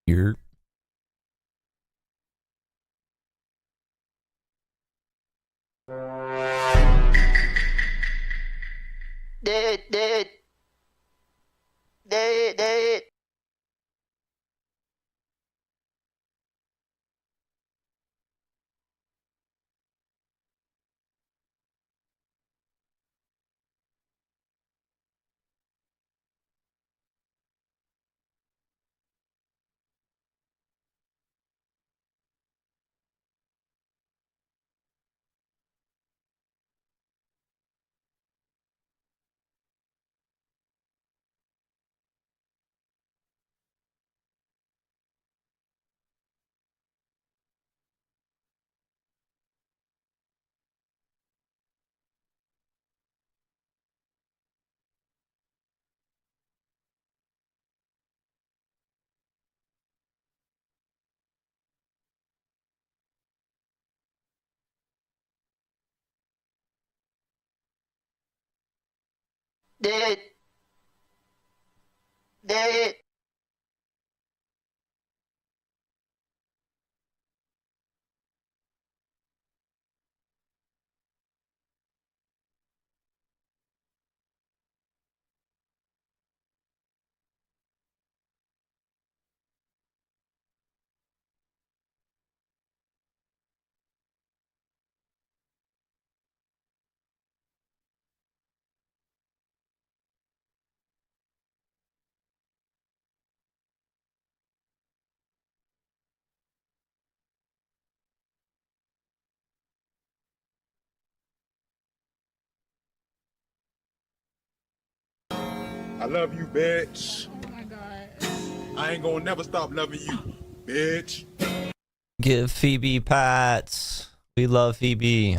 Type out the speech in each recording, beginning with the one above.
You're Dude, dude. Dude, dude. I love you, bitch. Oh my god. I ain't gonna never stop loving you, bitch. give Phoebe pats. We love Phoebe.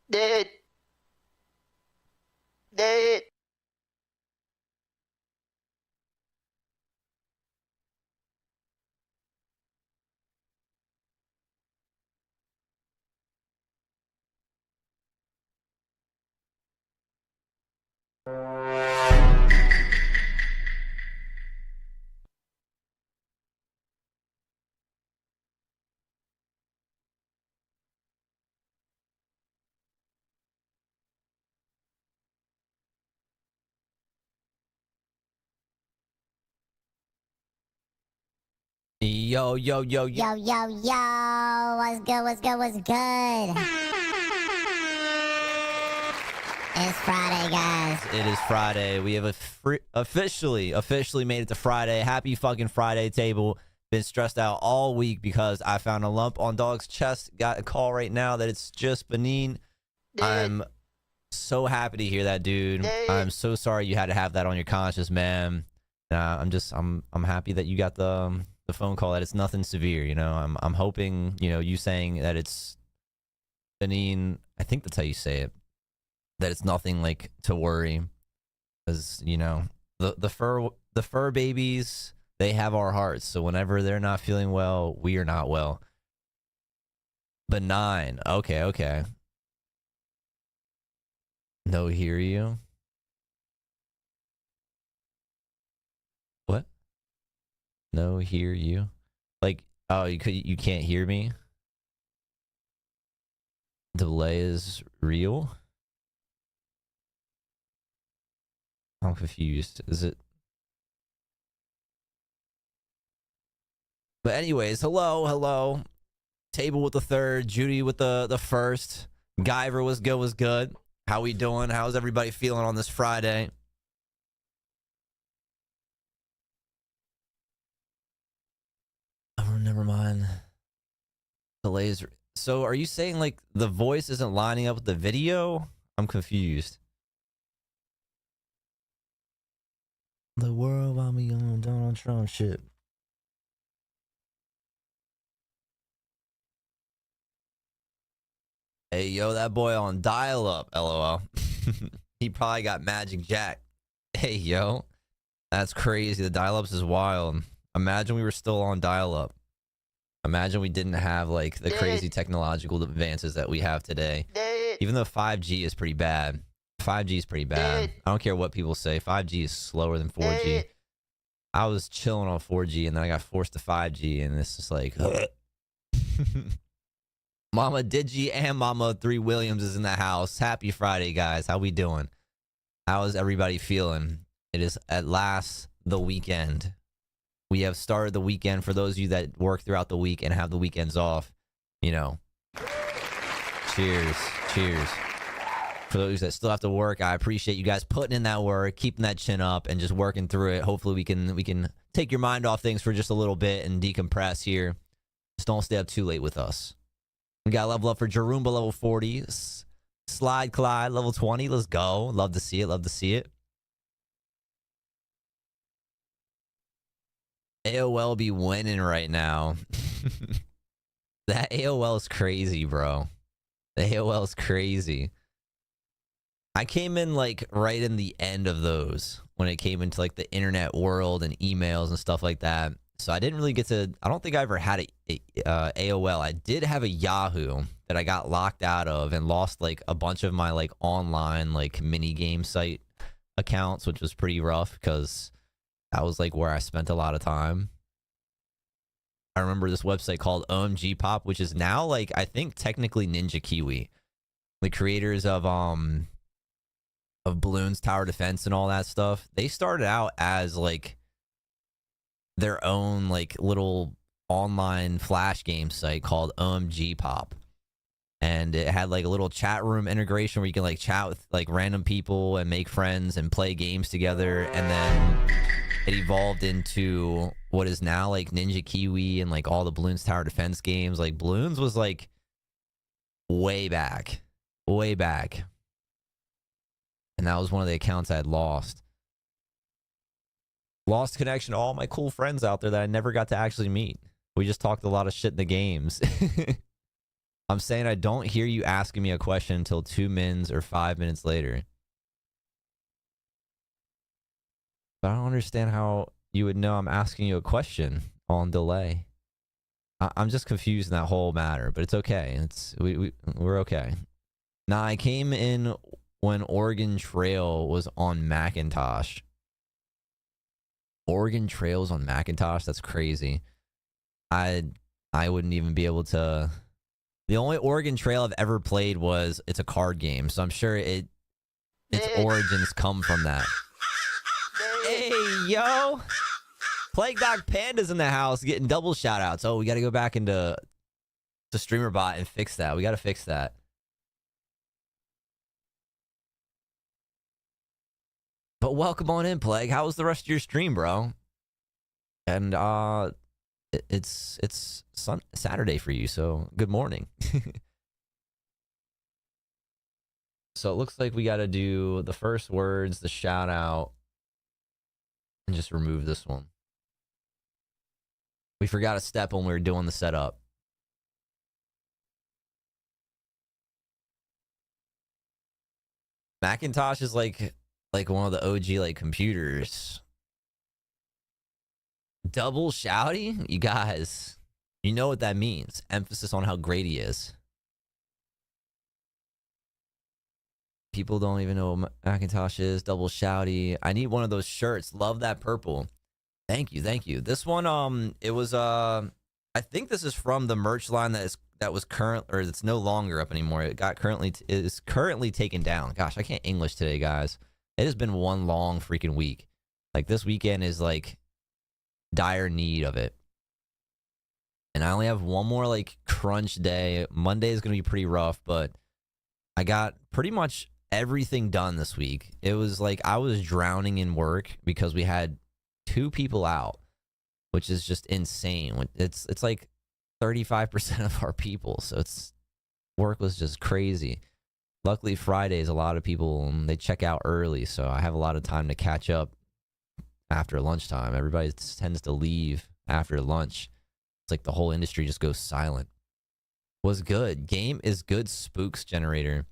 Dude, dude. Yo, yo, yo, yo. Yo, yo, yo, what's good, what's good, what's good? It's Friday, guys. It is Friday. We have officially made it to Friday. Happy fucking Friday, table. Been stressed out all week because I found a lump on dog's chest. Got a call right now that it's just Benin. I'm so happy to hear that, dude. I'm so sorry you had to have that on your conscience, man. I'm happy that you got the phone call that it's nothing severe. You know, I'm hoping, you know, you saying that it's Benin. I think that's how you say it. That it's nothing like to worry, because you know the fur babies, they have our hearts. So whenever they're not feeling well, we are not well. Benign. Okay. No, hear you. What? No, hear you. Like, oh, you can't hear me. Delay is real. I'm confused. Is it? But anyways, hello. Table with the third, Judy with the first. Guyver was good. How we doing? How's everybody feeling on this Friday? Oh, never mind. Delays. So are you saying like the voice isn't lining up with the video? I'm confused. The world while we on Donald Trump shit. Hey, yo, that boy on dial-up, LOL. He probably got Magic Jack. Hey, yo. That's crazy. The dial-ups is wild. Imagine we were still on dial-up. Imagine we didn't have, like, the crazy technological advances that we have today. Even though 5G is pretty bad. 5G is pretty bad. I don't care what people say. 5G is slower than 4G. I was chilling on 4G and then I got forced to 5G and it's just like Mama Digi and Mama 3 Williams is in the house. Happy Friday, guys. How we doing? How is everybody feeling? It is at last the weekend. We have started the weekend. For those of you that work throughout the week and have the weekends off, you know, cheers. For those that still have to work, I appreciate you guys putting in that work, keeping that chin up, and just working through it. Hopefully, we can take your mind off things for just a little bit and decompress here. Just don't stay up too late with us. We got level up for Jarumba, level 40. Slide Clyde, level 20. Let's go. Love to see it. AOL be winning right now. That AOL is crazy, bro. The AOL is crazy. I came in like right in the end of those when it came into like the internet world and emails and stuff like that. So I didn't really get to, I don't think I ever had a AOL. I did have a Yahoo that I got locked out of and lost like a bunch of my like online like mini game site accounts, which was pretty rough because that was like where I spent a lot of time. I remember this website called OMG Pop, which is now like, I think technically Ninja Kiwi, the creators of Balloons Tower Defense and all that stuff. They started out as like their own like little online flash game site called OMG Pop, and it had like a little chat room integration where you can like chat with like random people and make friends and play games together. And then it evolved into what is now like Ninja Kiwi and like all the Balloons Tower Defense games. Like Balloons was like way back. And that was one of the accounts I had lost. Lost connection to all my cool friends out there that I never got to actually meet. We just talked a lot of shit in the games. I'm saying I don't hear you asking me a question until 2 minutes or 5 minutes later. But I don't understand how you would know I'm asking you a question on delay. I'm just confused in that whole matter, but it's okay. We're okay. Now, I came in when Oregon Trail was on Macintosh. Oregon Trail's on Macintosh? That's crazy. I wouldn't even be able to. The only Oregon Trail I've ever played was, it's a card game, so I'm sure its origins come from that. Hey, yo! Plague Dog Panda's in the house getting double shout outs. Oh, we got to go back into StreamerBot and fix that. We got to fix that. But welcome on in, Plague. How was the rest of your stream, bro? And it's Saturday for you, so good morning. So it looks like we got to do the first words, the shout out, and just remove this one. We forgot a step when we were doing the setup. Macintosh is like one of the OG like computers. Double shouty? You guys, you know what that means. Emphasis on how great he is. People don't even know what Macintosh is. Double shouty. I need one of those shirts. Love that purple. Thank you, thank you. This one, it was I think this is from the merch line that was current, or it's no longer up anymore. It is currently taken down. Gosh, I can't English today, guys. It has been one long freaking week. Like this weekend is like dire need of it. And I only have one more like crunch day. Monday is going to be pretty rough, but I got pretty much everything done this week. It was like I was drowning in work because we had 2 people out, which is just insane. It's like 35% of our people, so work was just crazy. Luckily, Fridays, a lot of people, they check out early, so I have a lot of time to catch up after lunchtime. Everybody tends to leave after lunch. It's like the whole industry just goes silent. Was good. Game is good spooks generator.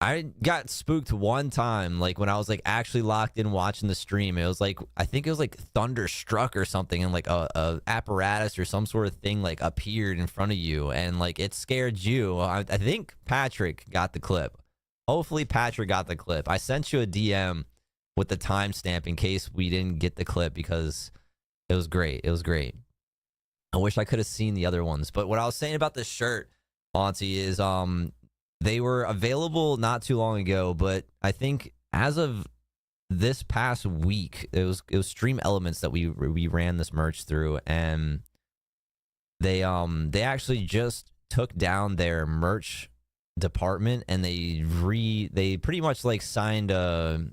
I got spooked one time, like when I was like actually locked in watching the stream. It was like, I think it was like thunderstruck or something, and like a apparatus or some sort of thing like appeared in front of you, and like it scared you. I think Patrick got the clip. Hopefully Patrick got the clip. I sent you a DM with the timestamp in case we didn't get the clip, because it was great. It was great. I wish I could have seen the other ones. But what I was saying about this shirt, Auntie, is they were available not too long ago, but I think as of this past week, it was Stream Elements that we ran this merch through, and they actually just took down their merch department, and they pretty much like signed a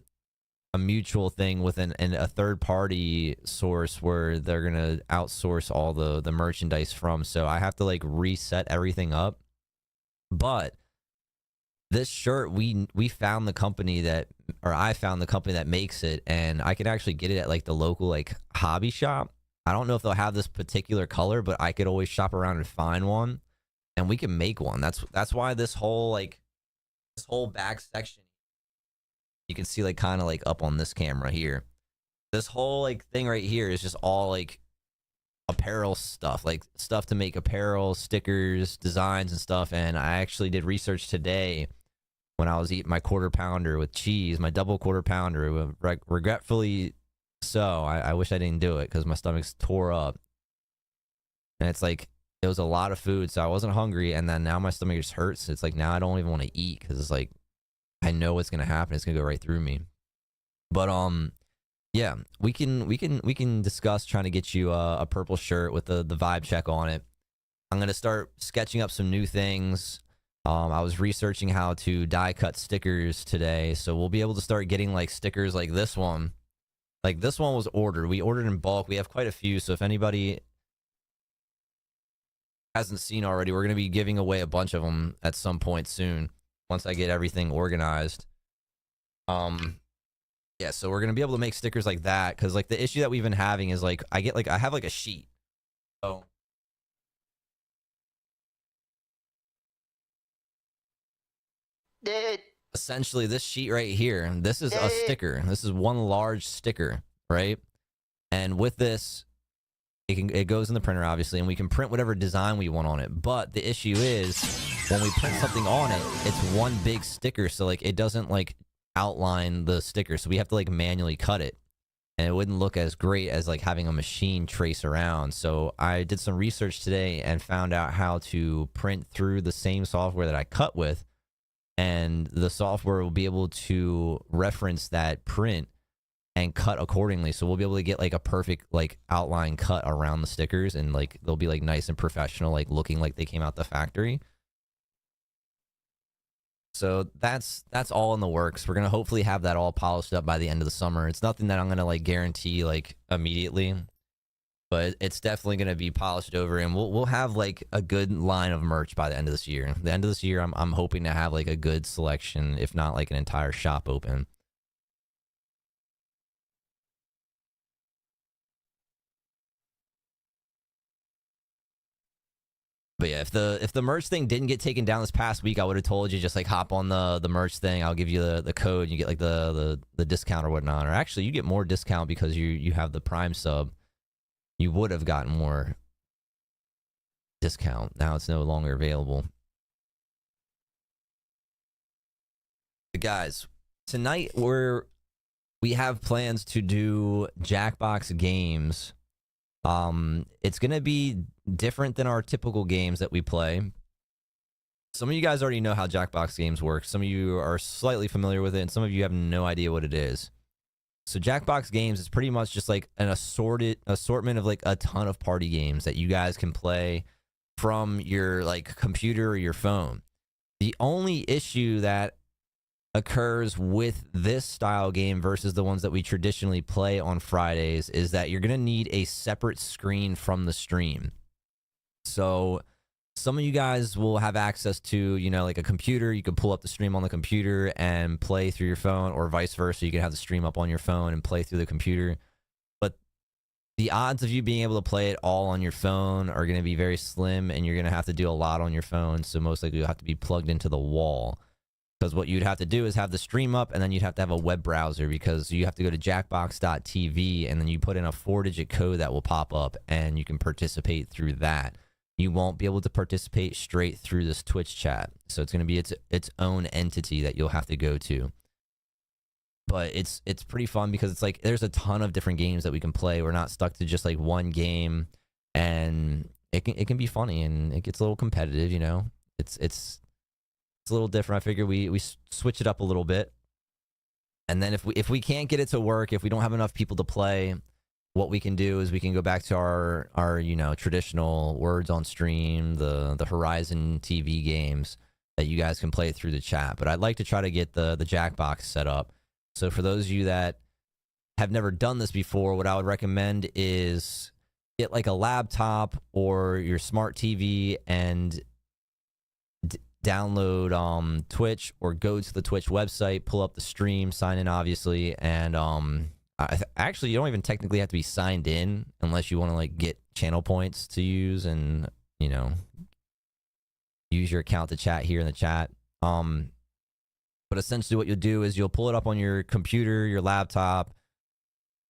mutual thing with a third party source where they're gonna outsource all the merchandise from. So I have to like reset everything up, but this shirt, we found the company I found the company that makes it, and I could actually get it at like the local like hobby shop. I don't know if they'll have this particular color, but I could always shop around and find one, and we can make one. That's why this whole back section, you can see like kind of like up on this camera here. This whole like thing right here is just all like apparel stuff, like stuff to make apparel, stickers, designs and stuff. And I actually did research today when I was eating my quarter pounder with cheese, my double quarter pounder. Regretfully so, I wish I didn't do it because my stomach's tore up, and it's like it was a lot of food, so I wasn't hungry, and then now my stomach just hurts. It's like now I don't even want to eat because it's like I know what's gonna happen. It's gonna go right through me. But yeah, we can discuss trying to get you a purple shirt with the vibe check on it. I'm gonna start sketching up some new things. I was researching how to die cut stickers today, so we'll be able to start getting like stickers like this one. Like this one was ordered. We ordered in bulk. We have quite a few, so if anybody hasn't seen already, we're gonna be giving away a bunch of them at some point soon once I get everything organized. Yeah, so we're gonna be able to make stickers like that, because like the issue that we've been having is like I have like a sheet. So essentially this sheet right here, this is a sticker. This is one large sticker, right? And with this, it goes in the printer obviously, and we can print whatever design we want on it. But the issue is when we print something on it, it's one big sticker, so like it doesn't like outline the sticker, so we have to like manually cut it, and it wouldn't look as great as like having a machine trace around. So I did some research today and found out how to print through the same software that I cut with, and the software will be able to reference that print and cut accordingly. So we'll be able to get like a perfect like outline cut around the stickers, and like they'll be like nice and professional, like looking like they came out the factory. So that's all in the works. We're gonna hopefully have that all polished up by the end of the summer. It's nothing that I'm gonna like guarantee like immediately, but it's definitely gonna be polished over, and we'll have like a good line of merch by the end of this year. The end of this year, I'm hoping to have like a good selection, if not like an entire shop open. But yeah, if the merch thing didn't get taken down this past week, I would have told you just like hop on the merch thing. I'll give you the code. You get like the discount or whatnot. Or actually, you get more discount because you have the Prime sub. You would have gotten more discount. Now it's no longer available. But guys, tonight we have plans to do Jackbox games. It's gonna be different than our typical games that we play. Some of you guys already know how Jackbox games work. Some of you are slightly familiar with it, and some of you have no idea what it is. So Jackbox games is pretty much just like an assortment of like a ton of party games that you guys can play from your like computer or your phone. The only issue that occurs with this style game versus the ones that we traditionally play on Fridays is that you're going to need a separate screen from the stream. So some of you guys will have access to, you know, like a computer. You can pull up the stream on the computer and play through your phone, or vice versa. You can have the stream up on your phone and play through the computer. But the odds of you being able to play it all on your phone are going to be very slim, and you're going to have to do a lot on your phone. So most likely you'll have to be plugged into the wall. Because what you'd have to do is have the stream up, and then you'd have to have a web browser, because you have to go to jackbox.tv, and then you put in a 4-digit code that will pop up, and you can participate through that. You won't be able to participate straight through this Twitch chat. So it's going to be its own entity that you'll have to go to. But it's pretty fun because it's like there's a ton of different games that we can play. We're not stuck to just like one game, and it can be funny, and it gets a little competitive, you know. It's a little different. I figure we switch it up a little bit. And then if we can't get it to work, if we don't have enough people to play, what we can do is we can go back to our you know, traditional words on stream, the Horizon TV games that you guys can play through the chat. But I'd like to try to get the Jackbox set up. So for those of you that have never done this before, what I would recommend is get like a laptop or your smart TV and download Twitch, or go to the Twitch website, pull up the stream, sign in obviously, and actually you don't even technically have to be signed in unless you want to like get channel points to use, and you know, use your account to chat here in the chat. But essentially what you'll do is you'll pull it up on your computer, your laptop,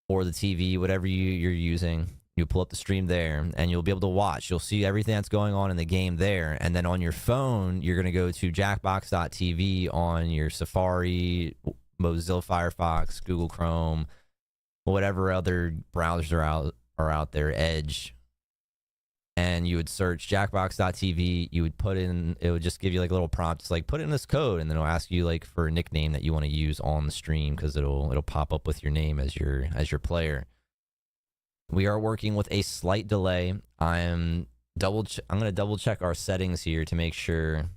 or the TV, whatever you're using. You'll pull up the stream there, and you'll be able to watch. You'll see everything that's going on in the game there. And then on your phone, you're going to go to jackbox.tv on your Safari, Mozilla Firefox, Google Chrome, whatever other browsers are out there, Edge. And you would search jackbox.tv. You would put in, it would just give you like a little prompt. It's like, put in this code, and then it'll ask you like for a nickname that you want to use on the stream, because it'll pop up with your name as your player. We are working with a slight delay. I'm going to double check our settings here to make sure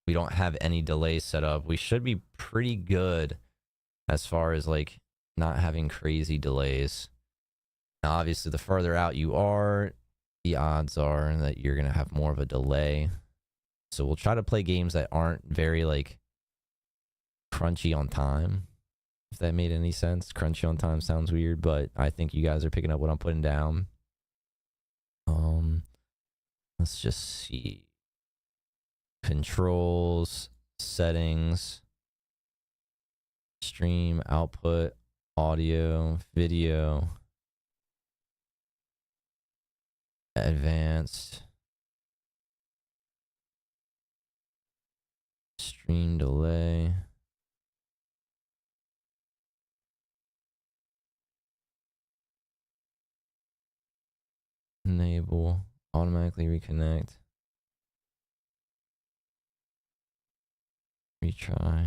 we don't have any delays set up. We should be pretty good as far as like not having crazy delays. Now, obviously, the further out you are, the odds are that you're going to have more of a delay. So we'll try to play games that aren't very like crunchy on time. If that made any sense. Crunchy on time sounds weird, but I think you guys are picking up what I'm putting down. Let's just see. Controls, settings, stream, output, audio, video, advanced, stream delay. Enable, automatically reconnect, retry.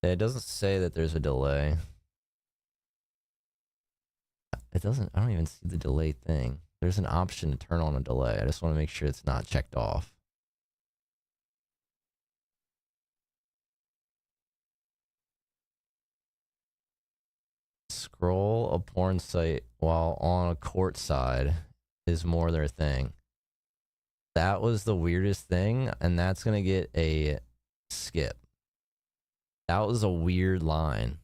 It doesn't say that there's a delay. It doesn't. I don't even see the delay thing. There's an option to turn on a delay. I just want to make sure it's not checked off. Scroll a porn site while on a court side is more their thing. That was the weirdest thing, and that's gonna get a skip. That was a weird line.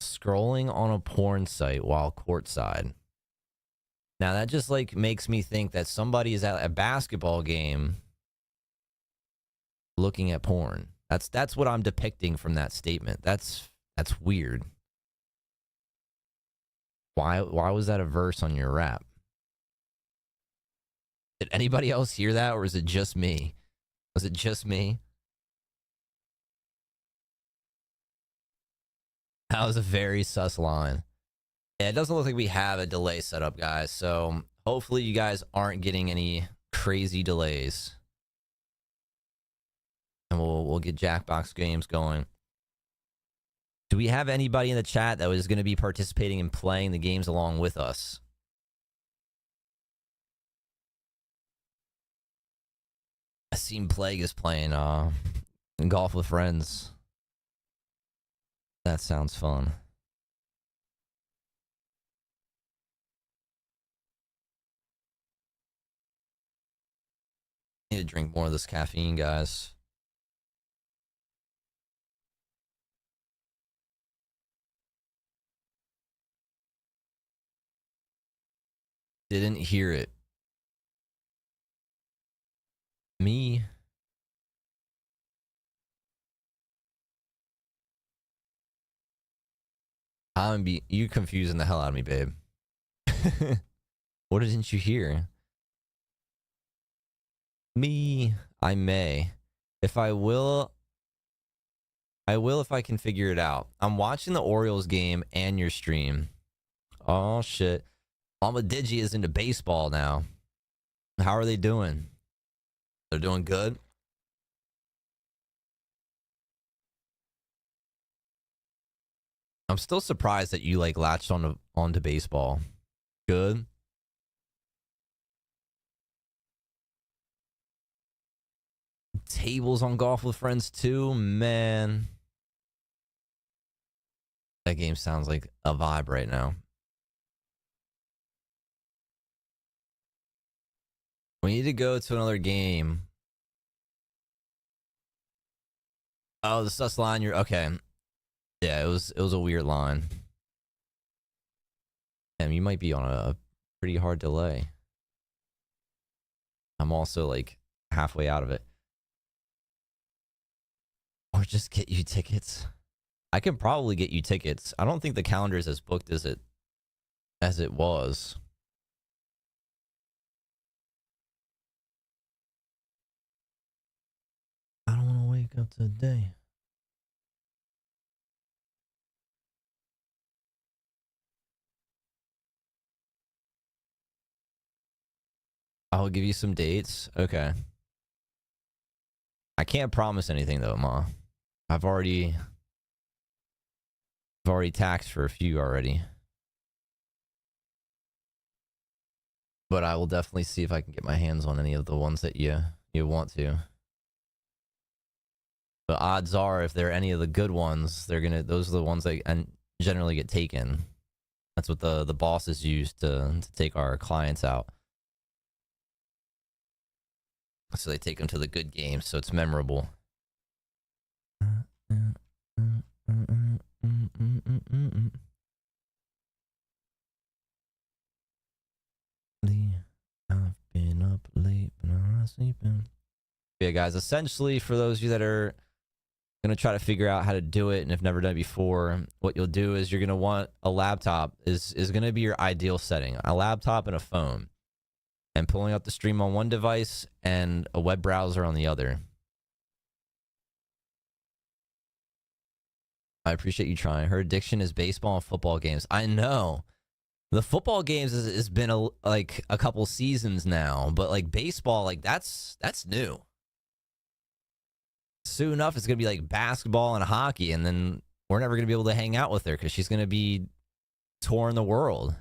Scrolling on a porn site while courtside. Now that just like makes me think that somebody is at a basketball game looking at porn. That's what I'm depicting from that statement. That's weird. Why was that a verse on your rap? Did anybody else hear that, or is it just me? Was it just me? That was a very sus line. Yeah, it doesn't look like we have a delay set up, guys. So hopefully you guys aren't getting any crazy delays. And we'll get Jackbox games going. Do we have anybody in the chat that was going to be participating in playing the games along with us? I seen Plague is playing golf with friends. That sounds fun. Need to drink more of this caffeine, guys. Didn't hear it. Me. You confusing the hell out of me, babe. What didn't you hear? Me. I may. If I will if I can figure it out. I'm watching the Orioles game and your stream. Oh shit. Mama Digi is into baseball now. How are they doing? They're doing good. I'm still surprised that you like latched onto baseball. Good. Tables on Golf with Friends too, man. That game sounds like a vibe right now. We need to go to another game. Oh, the sus line. You're okay. Yeah, it was a weird line. Damn, you might be on a pretty hard delay. I'm also like halfway out of it. Or just get you tickets. I can probably get you tickets. I don't think the calendar is as booked as it was. I don't want to wake up today. I'll give you some dates. Okay. I can't promise anything though, Ma. I've already taxed for a few already. But I will definitely see if I can get my hands on any of the ones that you want to. But odds are, if they're any of the good ones, those are the ones that generally get taken. That's what the bosses use to take our clients out. So they take them to the good games, so it's memorable. I've been up late, but I'm not sleeping. Yeah, guys, essentially, for those of you that are going to try to figure out how to do it and have never done it before, what you'll do is you're going to want a laptop is going to be your ideal setting. A laptop and a phone. And pulling up the stream on one device and a web browser on the other. I appreciate you trying. Her addiction is baseball and football games. I know. The football games has been like a couple seasons now, but like baseball, like that's new. soon enough it's gonna be like basketball and hockey, and then we're never gonna be able to hang out with her because she's gonna be touring the world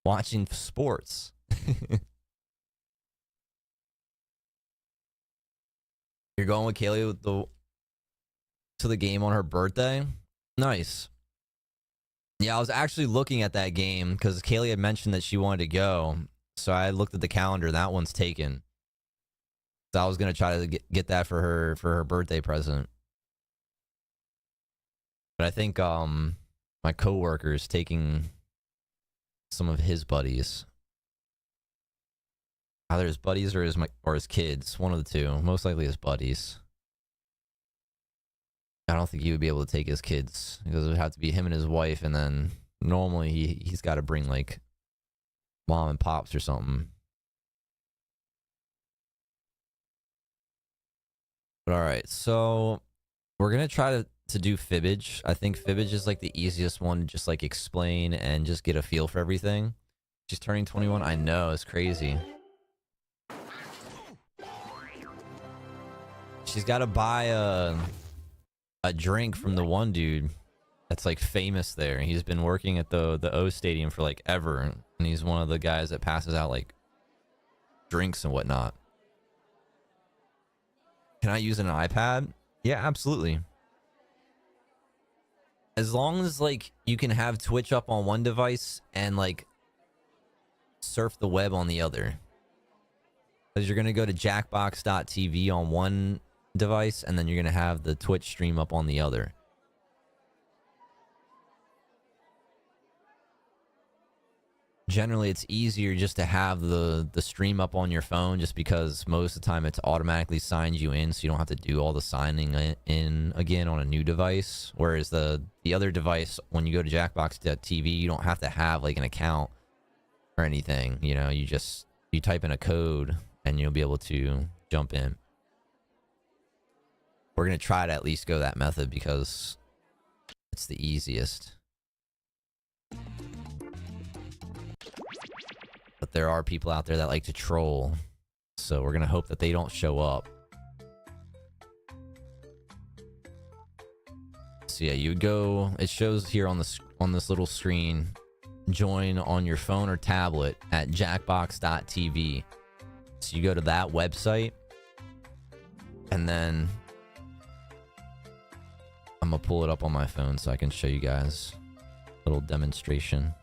watching sports. You're going with Kaylee with to the game on her birthday? Nice. Yeah, I was actually looking at that game because Kaylee had mentioned that she wanted to go. So I looked at the calendar. That one's taken. So I was gonna try to get that for her birthday present. But I think my coworker is taking some of his buddies. Either his buddies or his kids. One of the two. Most likely his buddies. I don't think he would be able to take his kids because it would have to be him and his wife, and then normally he's got to bring like mom and pops or something. But all right, so we're gonna try to do fibbage. I think fibbage is like the easiest one to just like explain and just get a feel for everything. She's turning 21. I know, it's crazy. She's got to buy a drink from the one dude that's like famous there. He's been working at the O Stadium for like ever, and he's one of the guys that passes out like drinks and whatnot. Can I use an iPad? Yeah, absolutely. As long as like you can have Twitch up on one device and like surf the web on the other. Because you're gonna go to jackbox.tv on one device, and then you're gonna have the Twitch stream up on the other. Generally, it's easier just to have the stream up on your phone, just because most of the time it's automatically signed you in, so you don't have to do all the signing in again on a new device. Whereas the other device, when you go to jackbox.tv, you don't have to have like an account or anything. You know, you type in a code and you'll be able to jump in. We're going to try to at least go that method because it's the easiest. But there are people out there that like to troll, so we're going to hope that they don't show up. So yeah, you would go, it shows here on this little screen, join on your phone or tablet at jackbox.tv. So you go to that website, and then I'm gonna pull it up on my phone so I can show you guys a little demonstration.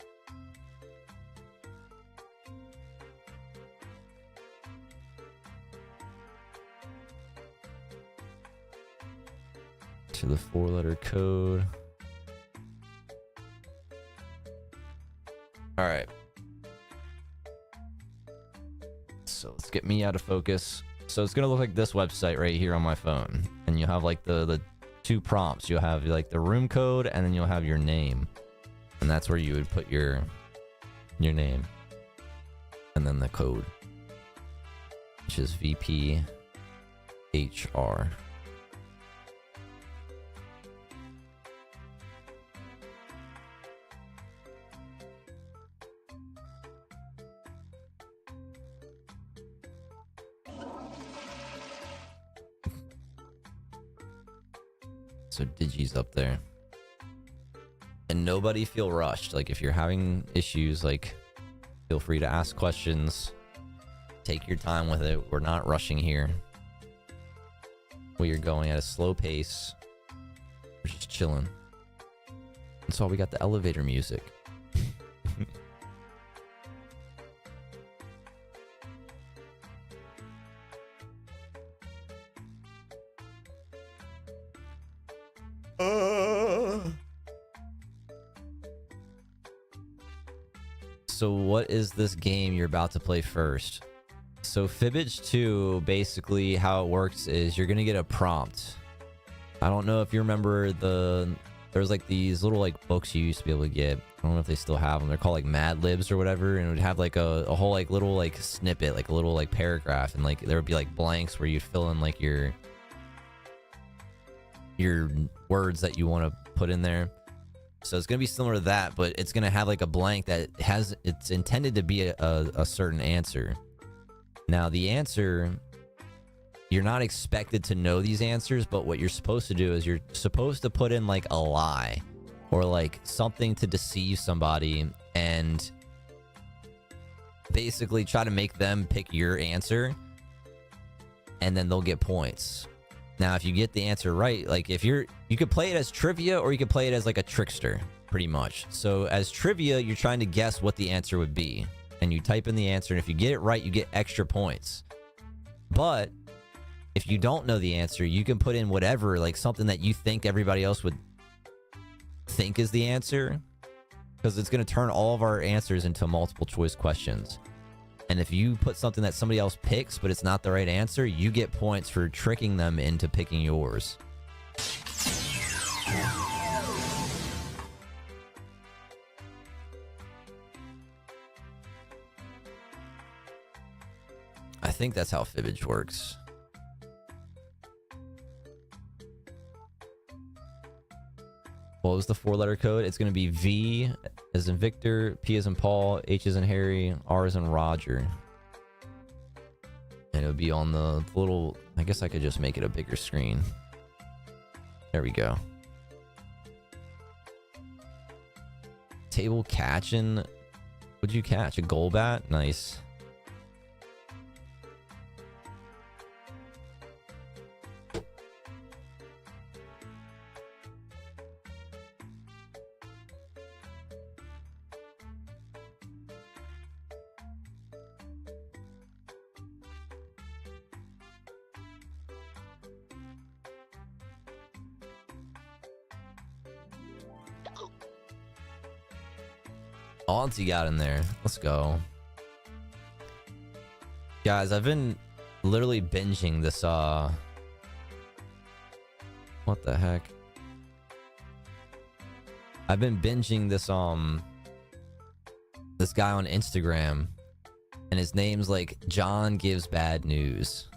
To the 4-letter code. All right. So let's get me out of focus. So it's gonna look like this website right here on my phone, and you'll have like the two prompts. You'll have like the room code, and then you'll have your name, and that's where you would put your name, and then the code, which is VPHR. So Digi's up there. And nobody feel rushed. Like if you're having issues, like feel free to ask questions. Take your time with it. We're not rushing here. We are going at a slow pace. We're just chilling. That's why we got the elevator music. So what is this game you're about to play first? So Fibbage 2, basically how it works is you're gonna get a prompt. I don't know if you remember there's like these little like books you used to be able to get. I don't know if they still have them. They're called like Mad Libs or whatever, and it would have like a whole like little like snippet, like a little like paragraph, and like there would be like blanks where you'd fill in like your words that you want to put in there. So it's gonna be similar to that, but it's gonna have like a blank that it's intended to be a certain answer. Now the answer, you're not expected to know these answers, but what you're supposed to do is you're supposed to put in like a lie or like something to deceive somebody and basically try to make them pick your answer, and then they'll get points. Now, if you get the answer right, like if you could play it as trivia or you could play it as like a trickster, pretty much. So as trivia, you're trying to guess what the answer would be, and you type in the answer, and if you get it right, you get extra points. But if you don't know the answer, you can put in whatever, like something that you think everybody else would think is the answer, because it's going to turn all of our answers into multiple choice questions. And if you put something that somebody else picks, but it's not the right answer, you get points for tricking them into picking yours. I think that's how fibbage works. What was the 4-letter code? It's going to be V as in Victor, P as in Paul, H as in Harry, R as in Roger. And it would be on the little... I guess I could just make it a bigger screen. There we go. Table catching. What'd you catch? A goal bat? Nice. Auntie got in there. Let's go. Guys, I've been literally binging this, what the heck? I've been binging this, this guy on Instagram, and his name's like John Gives Bad News.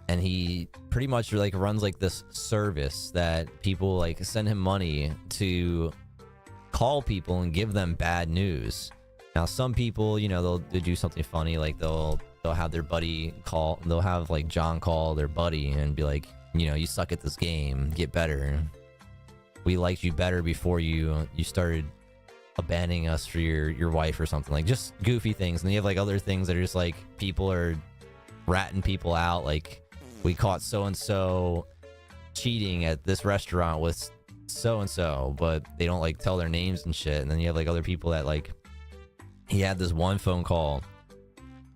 And he pretty much like runs like this service that people like send him money to call people and give them bad news. Now, some people, you know, they'll do something funny, like they'll have their buddy call, they'll have like John call their buddy and be like, you know, you suck at this game, get better. We liked you better before you started abandoning us for your wife or something, like just goofy things. And then you have like other things that are just like people are ratting people out, like we caught so and so cheating at this restaurant with so and so, but they don't like tell their names and shit. And then you have like other people that like, he had this one phone call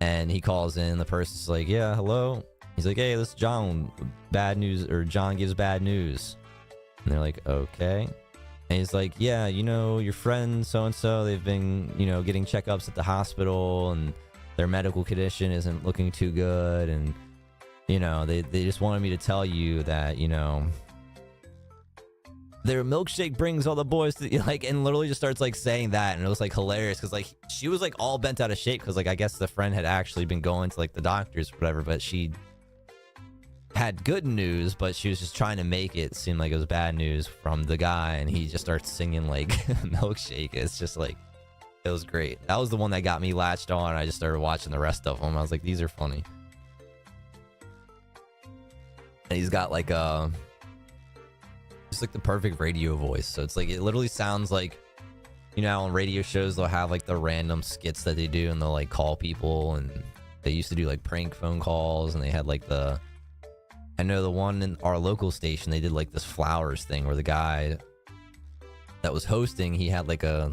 and he calls in, the person's like, yeah, hello. He's like, hey, this is John, bad news, or John gives bad news. And they're like, okay. And he's like, yeah, you know, your friend so and so, they've been, you know, getting checkups at the hospital and their medical condition isn't looking too good, and you know, they just wanted me to tell you that, you know, their milkshake brings all the boys to, like, and literally just starts like saying that, and it was like hilarious because like she was like all bent out of shape because like I guess the friend had actually been going to like the doctors or whatever, but she had good news, but she was just trying to make it seem like it was bad news from the guy, and he just starts singing like milkshake. It's just like, it was great. That was the one that got me latched on. I just started watching the rest of them. I was like, these are funny. And he's got like a just like the perfect radio voice. So it's like, it literally sounds like, you know, on radio shows they'll have like the random skits that they do and they'll like call people, and they used to do like prank phone calls, and they had like the, I know the one in our local station, they did like this flowers thing where the guy that was hosting, he had like a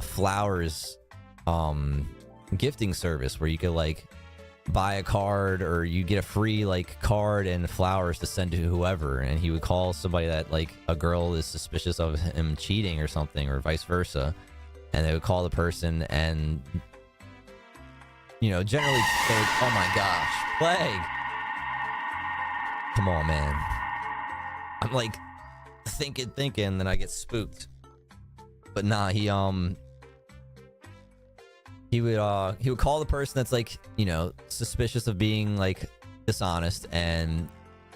flowers gifting service where you could like buy a card, or you get a free like card and flowers to send to whoever, and he would call somebody that like a girl is suspicious of him cheating or something, or vice versa, and they would call the person, and you know, generally they would, oh my gosh, Plague, come on man, I'm like thinking, then I get spooked. But nah, he would call the person that's like, you know, suspicious of being like dishonest, and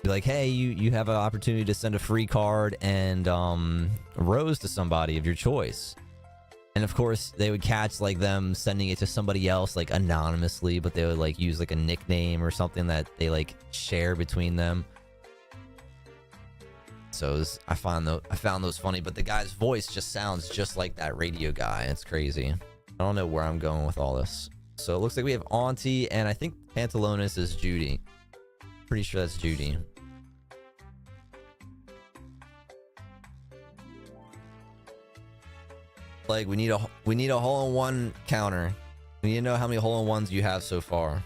be like, hey, you have an opportunity to send a free card and a rose to somebody of your choice. And of course, they would catch like them sending it to somebody else like anonymously, but they would like use like a nickname or something that they like share between them. So I found those funny, but the guy's voice just sounds just like that radio guy. It's crazy. I don't know where I'm going with all this. So it looks like we have Auntie, and I think Pantalones is Judy. Pretty sure that's Judy. Like we need a hole-in-one counter. We need to know how many hole-in-ones you have so far.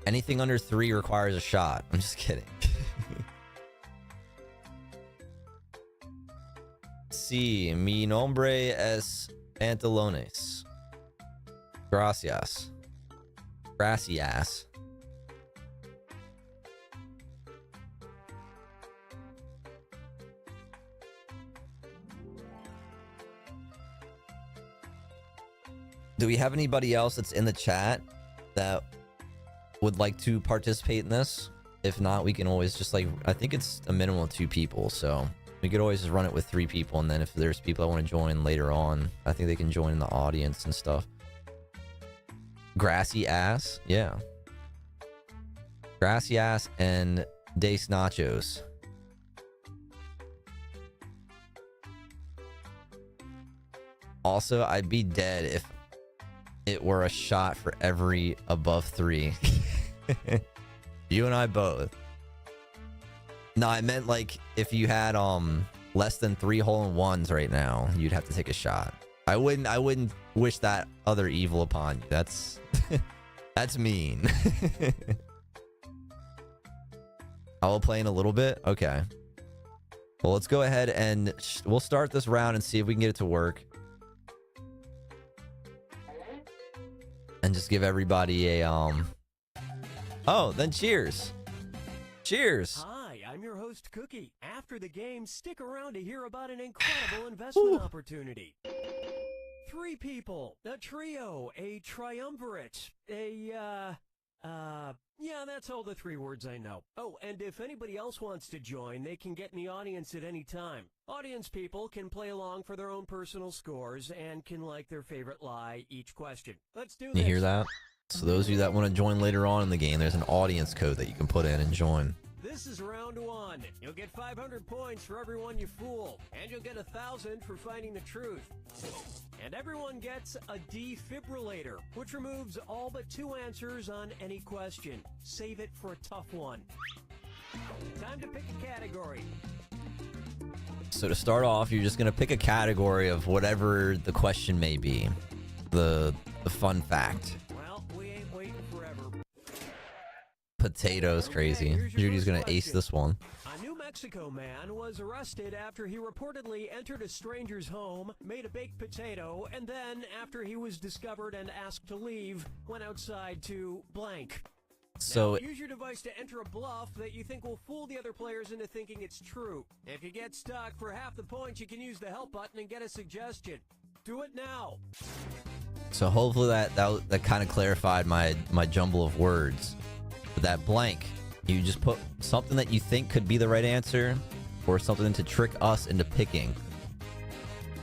Anything under 3 requires a shot. I'm just kidding. Sí, mi nombre es Pantalones. Gracias. Gracias. Do we have anybody else that's in the chat that would like to participate in this? If not, we can always just like, I think it's a minimum of 2 people, so we could always just run it with 3 people, and then if there's people that want to join later on, I think they can join in the audience and stuff. Grassy ass, yeah. Grassy ass and Dace Nachos. Also, I'd be dead if it were a shot for every above 3. You and I both. No, I meant like if you had less than 3 hole-in-ones right now, you'd have to take a shot. I wouldn't wish that other evil upon you. That's that's mean. I will play in a little bit. Okay. Well, let's go ahead and we'll start this round and see if we can get it to work. And just give everybody a Oh, then cheers. Cheers. Hi, I'm your host Cookie. After the game, stick around to hear about an incredible investment opportunity. 3 people, a trio, a triumvirate, yeah, that's all the 3 words I know. Oh, and if anybody else wants to join, they can get in the audience at any time. Audience people can play along for their own personal scores and can like their favorite lie each question. Let's do this. You hear that? So those of you that want to join later on in the game, there's an audience code that you can put in and join. This is round 1. You'll get 500 points for everyone you fool, and you'll get 1,000 for finding the truth. And everyone gets a defibrillator, which removes all but 2 answers on any question. Save it for a tough one. Time to pick a category. So to start off, you're just going to pick a category of whatever the question may be. The fun fact. Well, we ain't waiting forever. Potatoes, crazy. here's your Judy's first going to ace question. this one. A New Mexico man was arrested after he reportedly entered a stranger's home, made a baked potato, and then, after he was discovered and asked to leave, went outside to blank. So Now, use your device to enter a bluff that you think will fool the other players into thinking it's true. If you get stuck, for half the points, you can use the help button and get a suggestion. Do it now. So hopefully that kind of clarified my jumble of words. But that blank, you just put something that you think could be the right answer, or something to trick us into picking.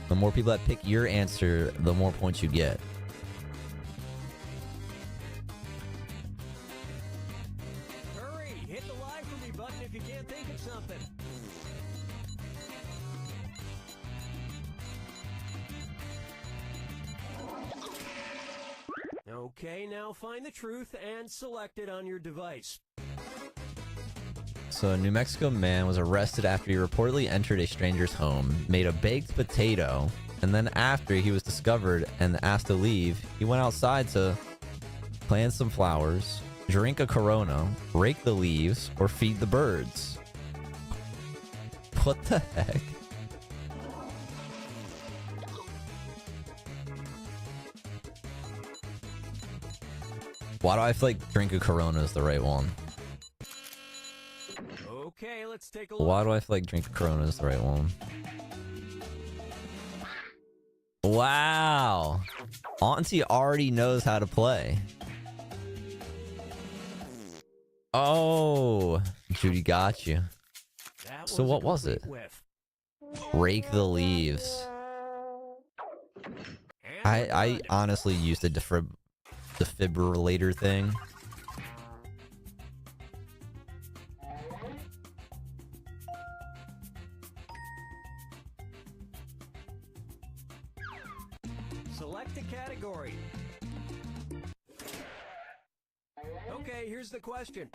The more people that pick your answer, the more points you get. Hurry, hit the live for me button if you can't think of something. Okay, now find the truth and select it on your device. So a New Mexico man was arrested after he reportedly entered a stranger's home, made a baked potato, and then after he was discovered and asked to leave, he went outside to plant some flowers, drink a Corona, rake the leaves, or feed the birds. What the heck? Why do I feel like drink a Corona is the right one? Okay, let's take a look. Why do I feel like drink a Corona is the right one? Wow. Auntie already knows how to play. Oh, Judy got you. That So was what a was it? complete whiff. Rake the leaves. And I we're done. honestly used the defibrillator thing. Select a category. Okay, here's the question.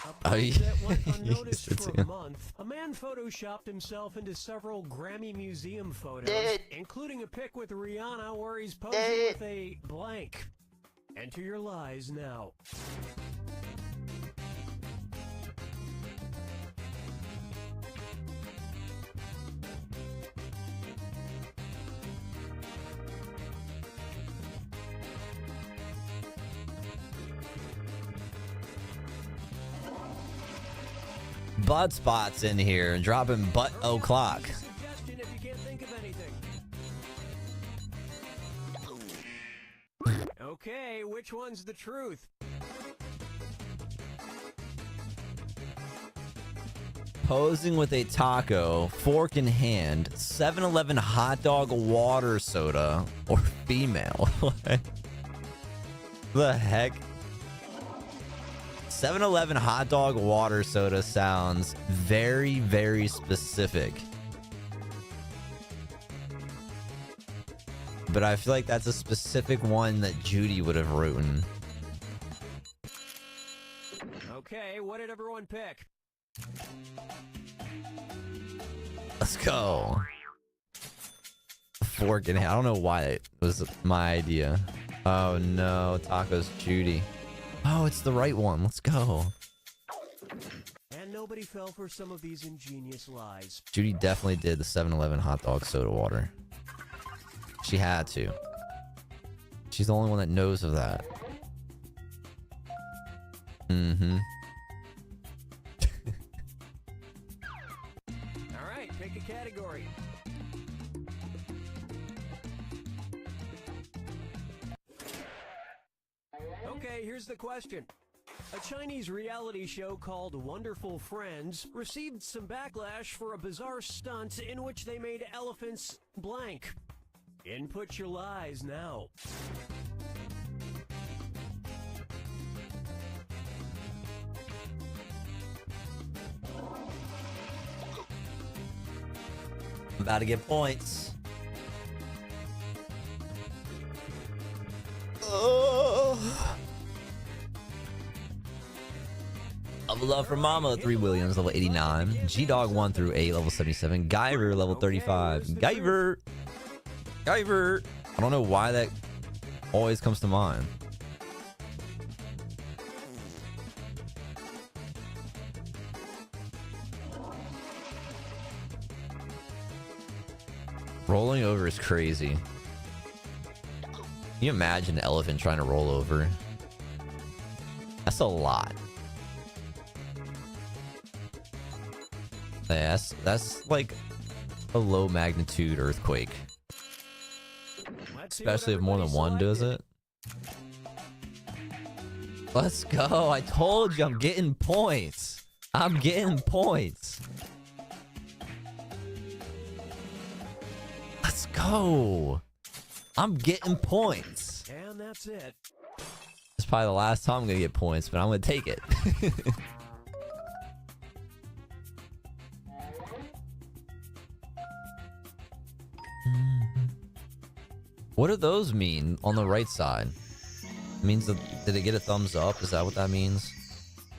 A Oh, pose yeah. that went You unnoticed used it for too. a month, a man photoshopped himself into several Grammy Museum photos, Dude. including a pic with Rihanna where he's posing Dude. with a blank. Enter your lies now. Butt spots in here, dropping butt o'clock. Suggestion if you can't think of anything. Okay, which one's the truth? Posing with a taco, fork in hand, 7-Eleven hot dog, water soda, or female. What the heck? 7-Eleven hot dog, water soda sounds very, very specific. But I feel like that's a specific one that Judy would have written. Okay, what did everyone pick? Let's go. Fork in hand. I don't know why it was my idea. Oh no, tacos Judy. Oh, it's the right one. Let's go. And nobody fell for some of these ingenious lies. Judy definitely did the 7-Eleven hot dog soda water. She had to. She's the only one that knows of that. Mm-hmm. All right, pick a category. Okay, here's the question. A Chinese reality show called Wonderful Friends received some backlash for a bizarre stunt in which they made elephants blank. Input your lies now. I'm about to get points. Oh. Of Love for Mama, 3 Williams, level 89. G-Dog 1 through 8, level 77. Guyver, level 35. Guyver! Guyver! I don't know why that always comes to mind. Rolling over is crazy. Can you imagine an elephant trying to roll over? That's a lot. Yeah, that's like a low magnitude earthquake. Let's see what Especially if more than everybody one does selected. it. Let's go. I told you I'm getting points. I'm getting points. Let's go. I'm getting points. And that's it. It's probably the last time I'm going to get points, but I'm going to take it. What do those mean on the right side? It means that, did it get a thumbs up? Is that what that means?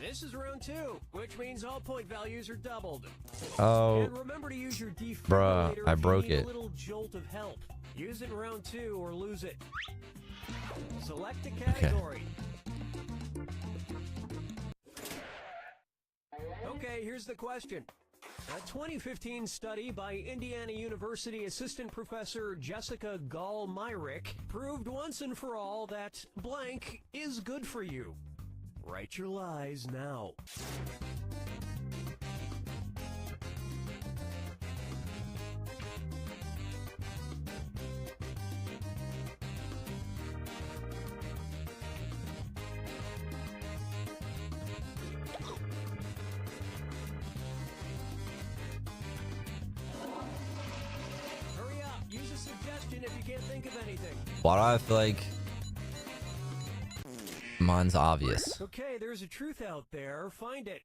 This is round 2, which means all point values are doubled. Oh, And remember to use your defibrillator bruh, I if you broke need it. a little jolt of help. Use it in round 2 or lose it. Select a category. Okay, here's the question. A 2015 study by Indiana University assistant professor Jessica Gall-Myrick proved once and for all that blank is good for you. Write your lies now. suggestion if you can't think of anything. Why do I feel like mine's obvious? Okay, there's a truth out there. Find it.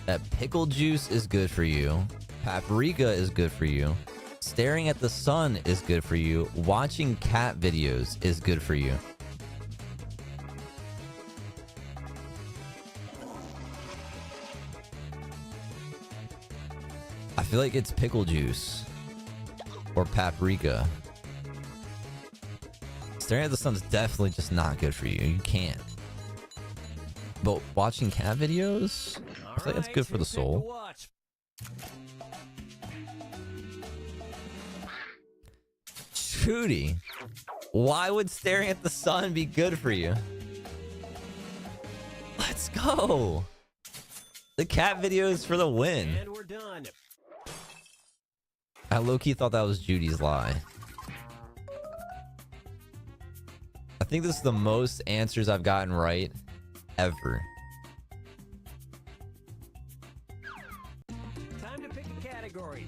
That pickle juice is good for you. Paprika is good for you. Staring at the sun is good for you. Watching cat videos is good for you. I feel like it's pickle juice or paprika. Staring at the sun's definitely just not good for you. You can't. But watching cat videos, I feel like that's good for the soul. Trudy, why would staring at the sun be good for you? Let's go. The cat videos for the win. And we're done. I low-key thought that was Judy's lie. I think this is the most answers I've gotten right ever. Time to pick a category.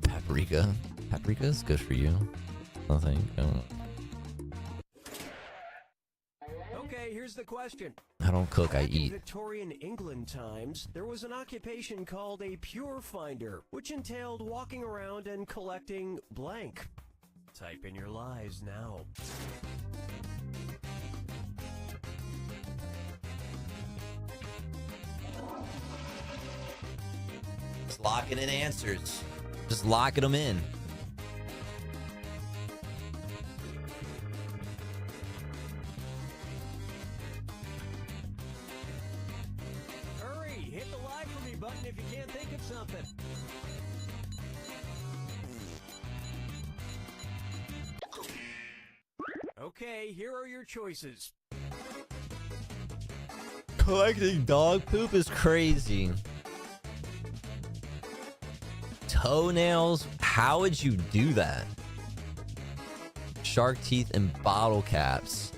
Paprika. Paprika is good for you. I think. Okay, here's the question. I don't cook, I Back in eat. Victorian England times, there was an occupation called a pure finder, which entailed walking around and collecting blank. Type in your lies now. Just locking in answers. Just locking them in. Hurry, hit the lie for me button if you can't think of something. Okay, here are your choices. Collecting dog poop is crazy. Toenails? How would you do that? Shark teeth and bottle caps.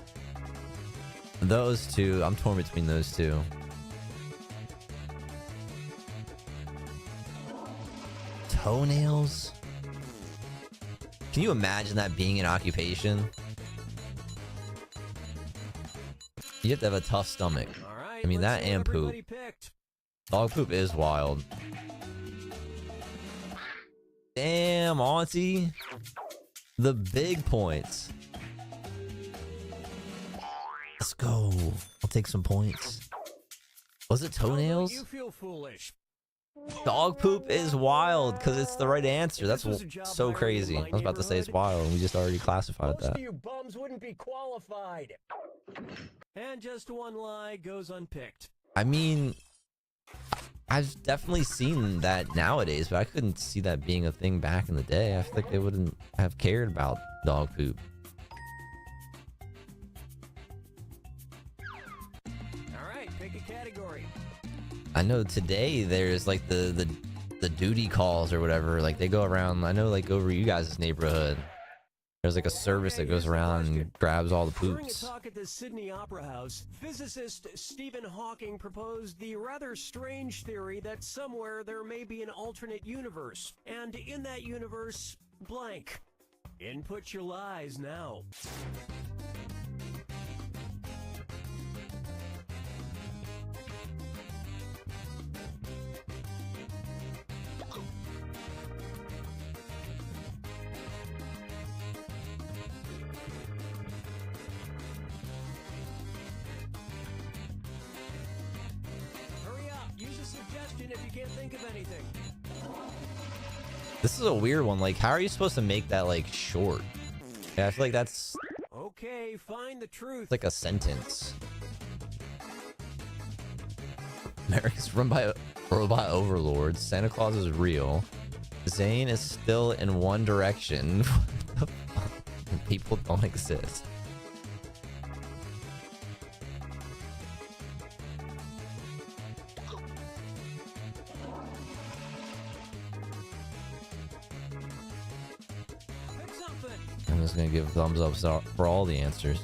Those two, I'm torn between those two. Toenails? Can you imagine that being an occupation? You have to have a tough stomach. All right, I mean, let's that see what and poop. everybody picked. Dog poop is wild. Damn, Auntie. The big points. Let's go. I'll take some points. Was it toenails? You feel foolish. Dog poop is wild because it's the right answer. That's This was a job so hiring crazy. in I my was about to say it's neighborhood. wild and we just already classified Most that. of you bums wouldn't be qualified. And just one lie goes unpicked. I mean, I've definitely seen that nowadays, but I couldn't see that being a thing back in the day. I feel like they wouldn't have cared about dog poop. All right, pick a category. I know today there's like the duty calls or whatever. Like they go around. I know like over you guys' neighborhood, there's like a service that goes around and grabs all the During a poops. talk at the Sydney Opera House, physicist Stephen Hawking proposed the rather strange theory that somewhere there may be an alternate universe, and in that universe, blank. Input your lies now. Hurry up, use a suggestion if you can't think of anything. This is a weird one. Like, how are you supposed to make that like short? Yeah, I feel like that's Okay, find the truth. like a sentence. America's run by robot overlords. Santa Claus is real. Zane is still in one direction. What the fuck? And people don't exist. Pick something. I'm just gonna give thumbs up for all the answers.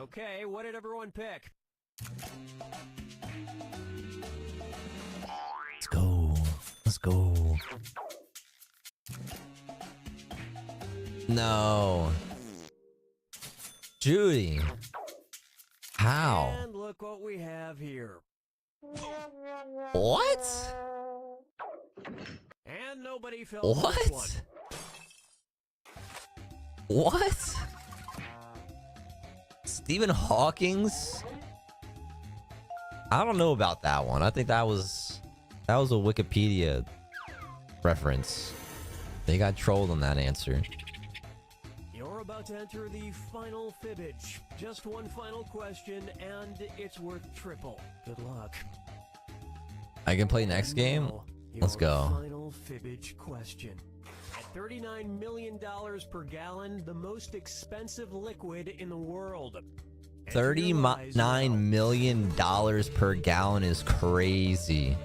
Okay, what did everyone pick? Let's go. Let's go. No. Judy. How? And look what we have here. What? And nobody fell for this one. What? Stephen Hawking's? I don't know about that one. I think that was a Wikipedia reference. They got trolled on that answer. You're about to enter the final fibbage. Just one final question, and it's worth triple. Good luck. I can play next game? Now, Let's your go. Final fibbage question. At $39 million per gallon, the most expensive liquid in the world. $39 million per gallon is crazy.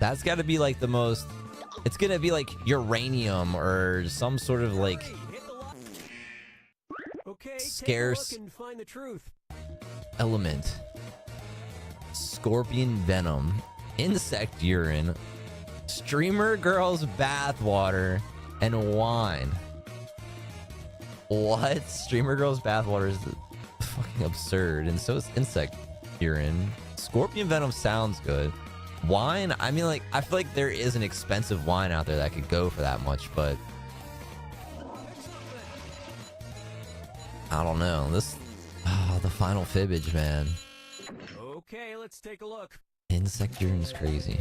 That's got to be like the most. It's gonna be like uranium or some sort of like Okay, scarce take a look and find the truth. element. Scorpion venom, insect urine, streamer girl's bathwater, and wine. What? Streamer girl's bathwater is fucking absurd, and so is insect urine. Scorpion venom sounds good. Wine, I mean, like, I feel like there is an expensive wine out there that could go for that much, but I don't know. This, the final fibbage, man. Okay, let's take a look. Insect urine is crazy.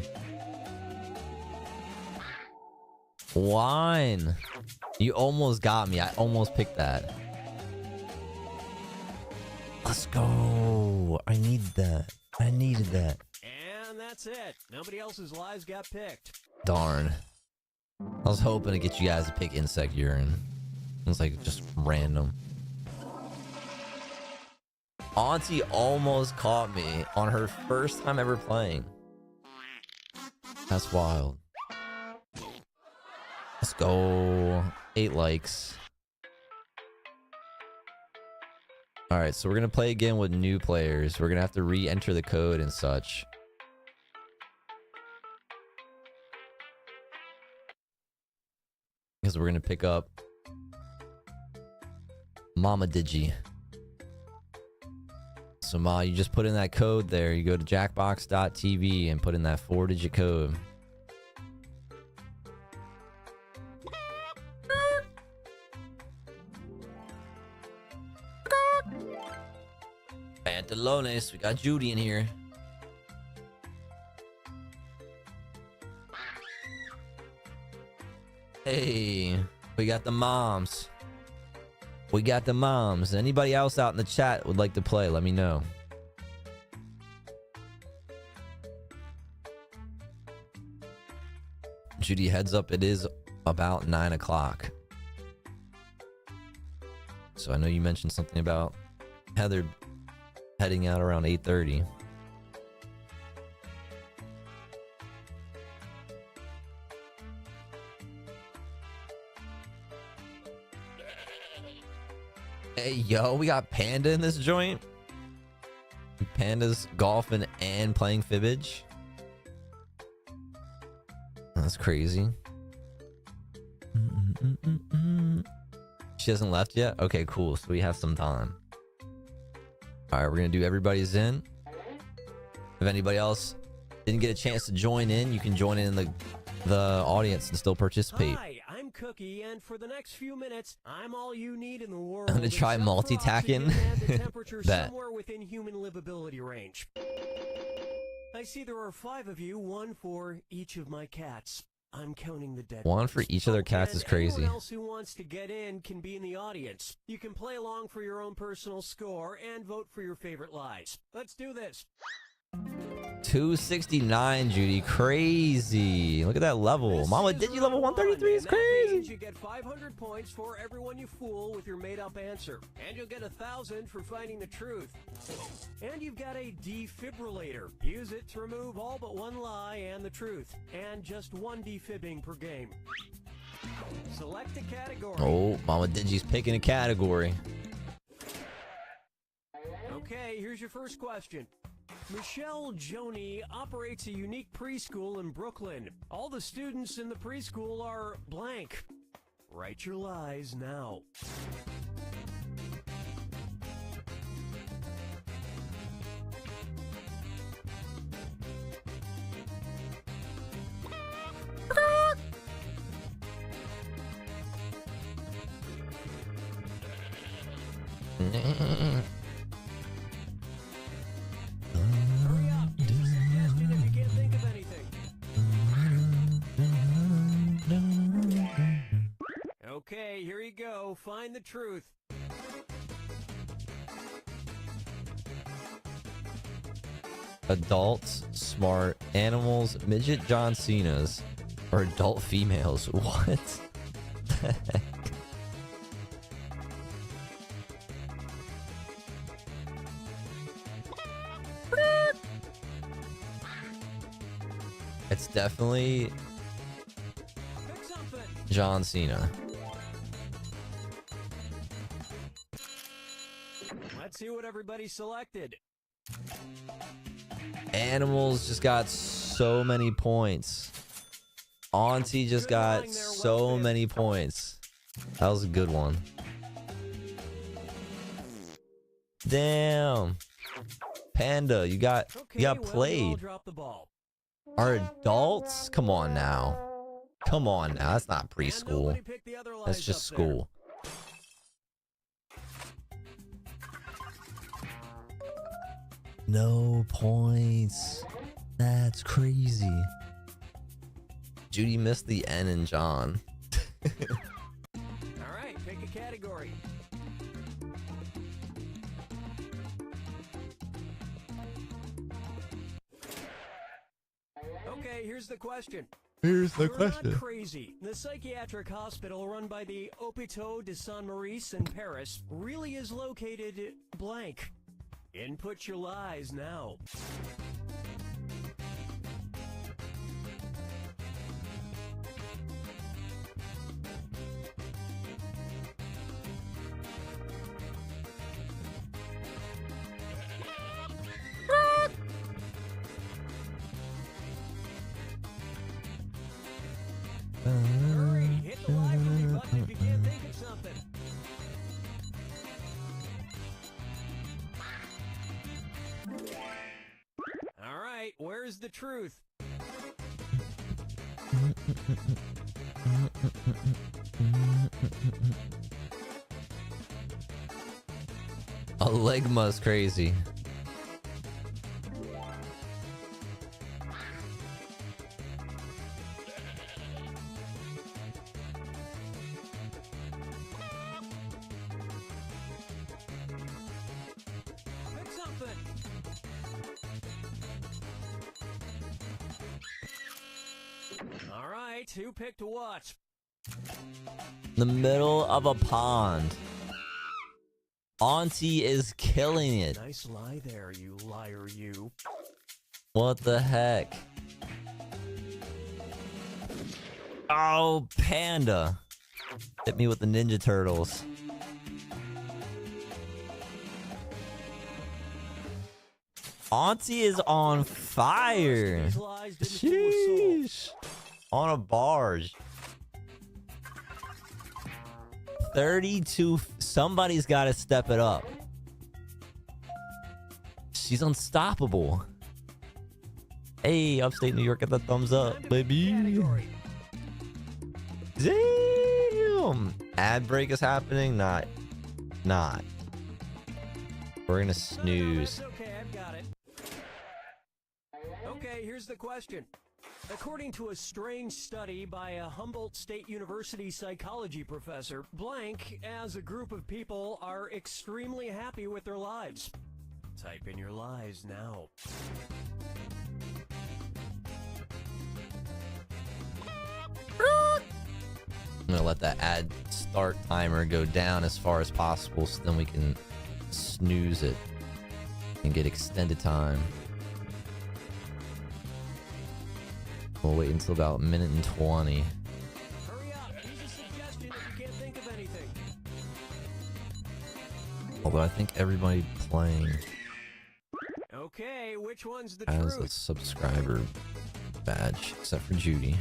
Wine. You almost got me. I almost picked that. Let's go. I need that. I needed that. And that's it. Nobody else's lives got picked. Darn. I was hoping to get you guys to pick insect urine. It was like just random. Auntie almost caught me on her first time ever playing. That's wild. Let's go. 8 likes. Alright, so we're gonna play again with new players. We're gonna have to re-enter the code and such. Because we're gonna pick up Mama Digi. So Ma, you just put in that code there. You go to jackbox.tv and put in that 4-digit code. Pantalones, we got Judy in here. Hey, we got the moms. We got the moms. Anybody else out in the chat would like to play, let me know. Judy, heads up, it is about 9 o'clock. So I know you mentioned something about Heather heading out around 8:30. Hey, yo, we got Panda in this joint. Panda's golfing and playing fibbage. That's crazy. She hasn't left yet? Okay, cool. So we have some time. Alright, we're gonna do everybody's in. If anybody else didn't get a chance to join in, you can join in the audience and still participate. Hi, I'm Cookie, and for the next few minutes, I'm all you need in the world. I'm gonna try except for multi-tacking. oxygen and the temperature Bet. somewhere within human livability range. I see there are 5 of you, 1 for each of my cats. I'm counting the dead 1 ones. for each of their cats And is crazy. Anyone else who wants to get in can be in the audience. You can play along for your own personal score and vote for your favorite lies. Let's do this. 269, Judy. Crazy. Look at that level. This Mama, is did you level round 133? one, It's and that means crazy. you get 500 points for everyone you fool with your made-up answer, and you'll get 1,000 for finding the truth. And you've got a defibrillator. Use it to remove all but one lie and the truth, and just 1 defibbing per game. Select a category. Oh, Mama Digi's picking a category. Okay, here's your first question. Michelle Joni operates a unique preschool in Brooklyn. All the students in the preschool are blank. Write your lies now. Hurry up, use the suggestion if you can't think of anything. Okay, here you go. Find the truth. Adults, smart, animals, midget John Cena's, or adult females. What the heck? It's definitely Pick something. John Cena. Let's see what everybody selected. Animals just got so many points. Auntie just got so many points. That was a good one. Damn. Panda, you got Okay, you got well, you all played. dropped the ball. Are adults? Come on now. Come on now. That's not And preschool. nobody picked the other That's lies just up there. school. No points. That's crazy. Judy missed the N in John. All right, pick a category. Okay, here's the question. Here's You're not crazy. The psychiatric hospital run by the Hôpital de Saint-Maurice in Paris really is located blank. Input your lies now. Hurry, hit the lie for me button if you can't think of something. All right, where's the truth? Aligma's crazy. Pick something. All right, who picked what? The middle of a pond. Auntie is killing it. Nice lie there, you liar, you. What the heck? Oh, Panda. Hit me with the Ninja Turtles. Auntie is on fire. These lies didn't fool a soul. Sheesh. On a barge. 32. Somebody's got to step it up. She's unstoppable. Hey, upstate New York, get the thumbs up, baby. Category. Damn. Ad break is happening? Not. We're gonna snooze. No, that's okay, I've got it. Okay, here's the question. According to a strange study by a Humboldt State University psychology professor, blank as a group of people are extremely happy with their lives. Type in your lies now. I'm gonna let that ad start timer go down as far as possible so then we can snooze it and get extended time. We'll wait until about a minute and 20. Hurry up, use a suggestion if you can't think of anything. Although I think everybody playing Okay, which one's the has a truth? subscriber badge, except for Judy.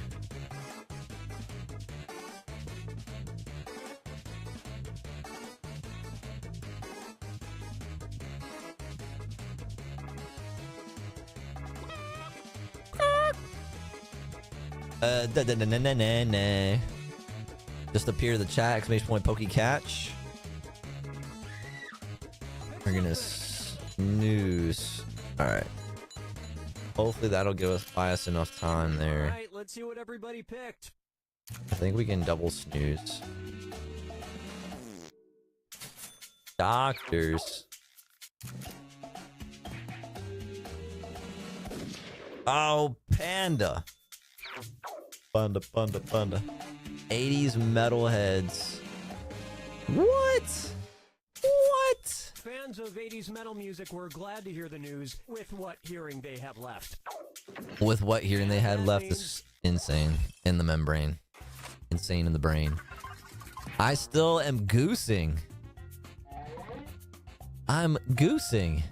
Da-da-da-na-na-na-na. Just appear in the chat, exclamation point pokey catch. We're gonna snooze. Alright. Hopefully that'll buy us enough time there. Alright, let's see what everybody picked. I think we can double snooze. Doctors. Oh, Panda. Panda, panda, panda. 80s metalheads. What? What? Fans of 80s metal music were glad to hear the news with what hearing they have left. With what hearing they had left is insane in the membrane. Insane in the brain. I still am goosing. I'm goosing.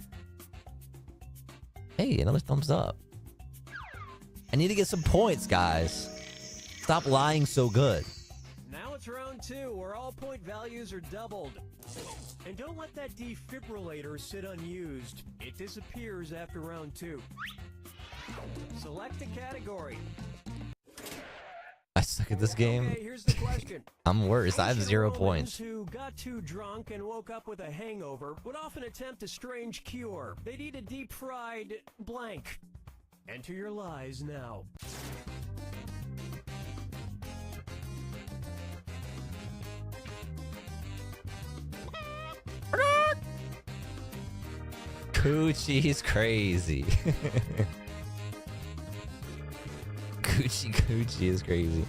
Hey, another thumbs up. I need to get some points, guys. Stop lying so good. Now it's round 2, where all point values are doubled. And don't let that defibrillator sit unused. It disappears after round 2. Select a category. I suck at this game. Okay, here's the question. I'm worse. I have Ancient 0 Romans points. who got too drunk and woke up with a hangover would often attempt a strange cure. They'd eat a deep-fried blank. Enter your lies now. Coochie's crazy. Coochie is crazy.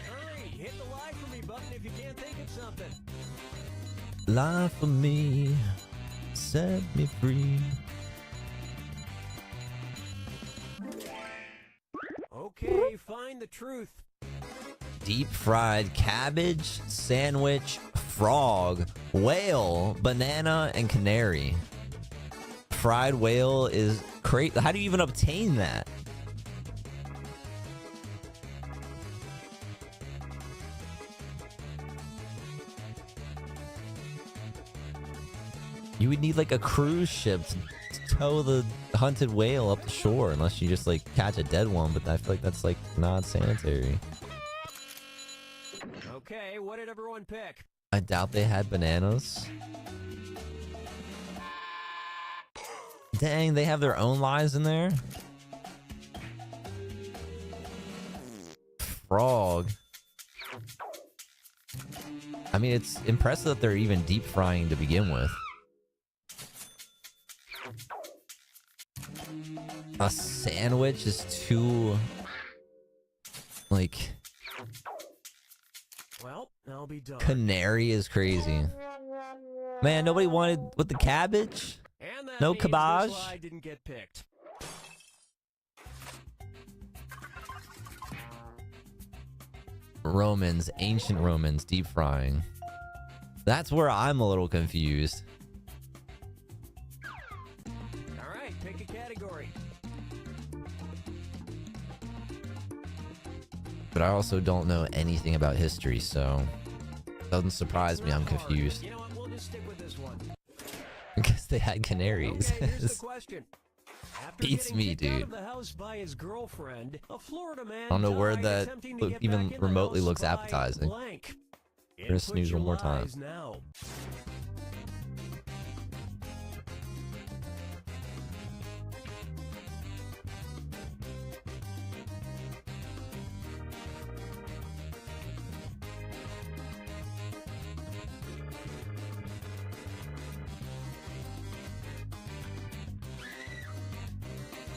Hurry, hit the lie for me button if you can't think of something. Lie for me, set me free. Okay, find the truth. Deep fried cabbage, sandwich, frog, whale, banana, and canary. Fried whale is crazy. How do you even obtain that? You would need like a cruise ship to tow the hunted whale up the shore, unless you just like catch a dead one, but I feel like that's like not sanitary. Okay, what did everyone pick? I doubt they had bananas. Dang, they have their own lies in there? Frog. I mean, it's impressive that they're even deep frying to begin with. A sandwich is too... like... Well, I'll be done. Canary is crazy. Man, nobody wanted with the cabbage? And that No means this cabbage? lie didn't get picked. Romans, ancient Romans, deep frying. That's where I'm a little confused. All right, pick a category. But I also don't know anything about history, so it doesn't surprise me I'm confused. You know what? We'll just stick with this one. Because they had canaries. Okay, here's the question. After Beats getting me, kicked out dude. of the house by his girlfriend, a Florida man I don't know where died that attempting to get even back in the remotely house looks by appetizing. blank. We're gonna Input snooze your one more time. lies now.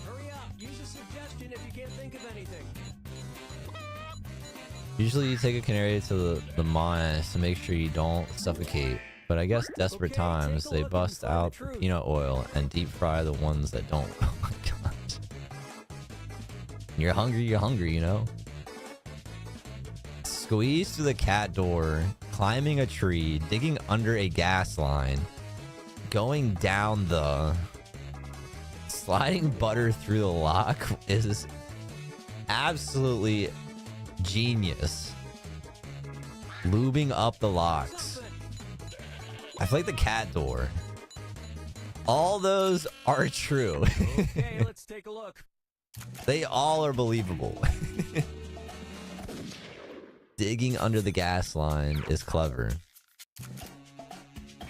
Hurry up. Use a suggestion if you can't think of anything. Usually you take a canary to the mines to make sure you don't suffocate. But I guess desperate Okay, times, take a they look and bust find the out the truth. peanut oil and deep fry the ones that don't. Oh my gosh. You're hungry, you know? Squeeze through the cat door, climbing a tree, digging under a gas line, going down the... Sliding butter through the lock is absolutely genius. Lubing up the locks. I feel like the cat door. All those are true. Okay, let's take a look. They all are believable. Digging under the gas line is clever.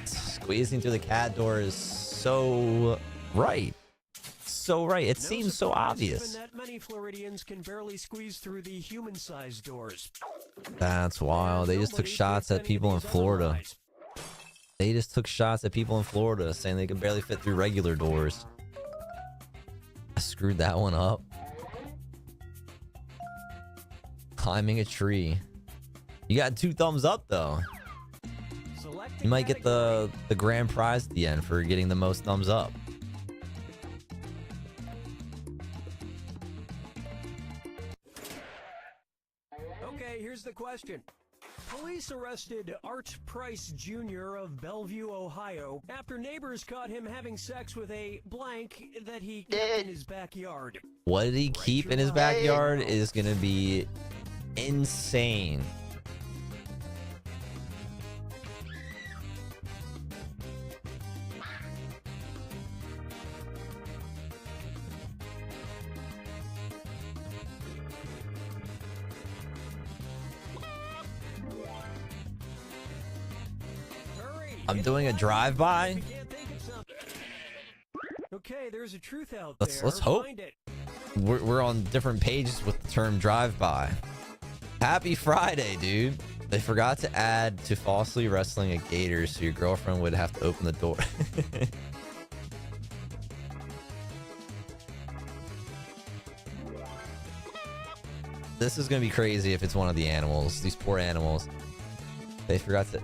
Squeezing through the cat door is so right. So right. It seems so obvious. Even that many Floridians can barely squeeze through the human-sized doors. That's wild. They just took shots at people in Florida. They just took shots at people in Florida saying they could barely fit through regular doors. I screwed that one up. Climbing a tree. You got 2 thumbs up though. You might get the grand prize at the end for getting the most thumbs up. Okay, here's the question. Police arrested Art Price Jr. of Bellevue, Ohio, after neighbors caught him having sex with a blank that he kept in his backyard. What did he keep in his backyard is gonna be insane. I'm doing a drive-by. Okay, there's a truth out Let's there. hope. Find it. We're on different pages with the term drive-by. Happy Friday, dude. They forgot to add to falsely wrestling a gator, so your girlfriend would have to open the door. This is gonna be crazy if it's one of the animals. These poor animals. They forgot to...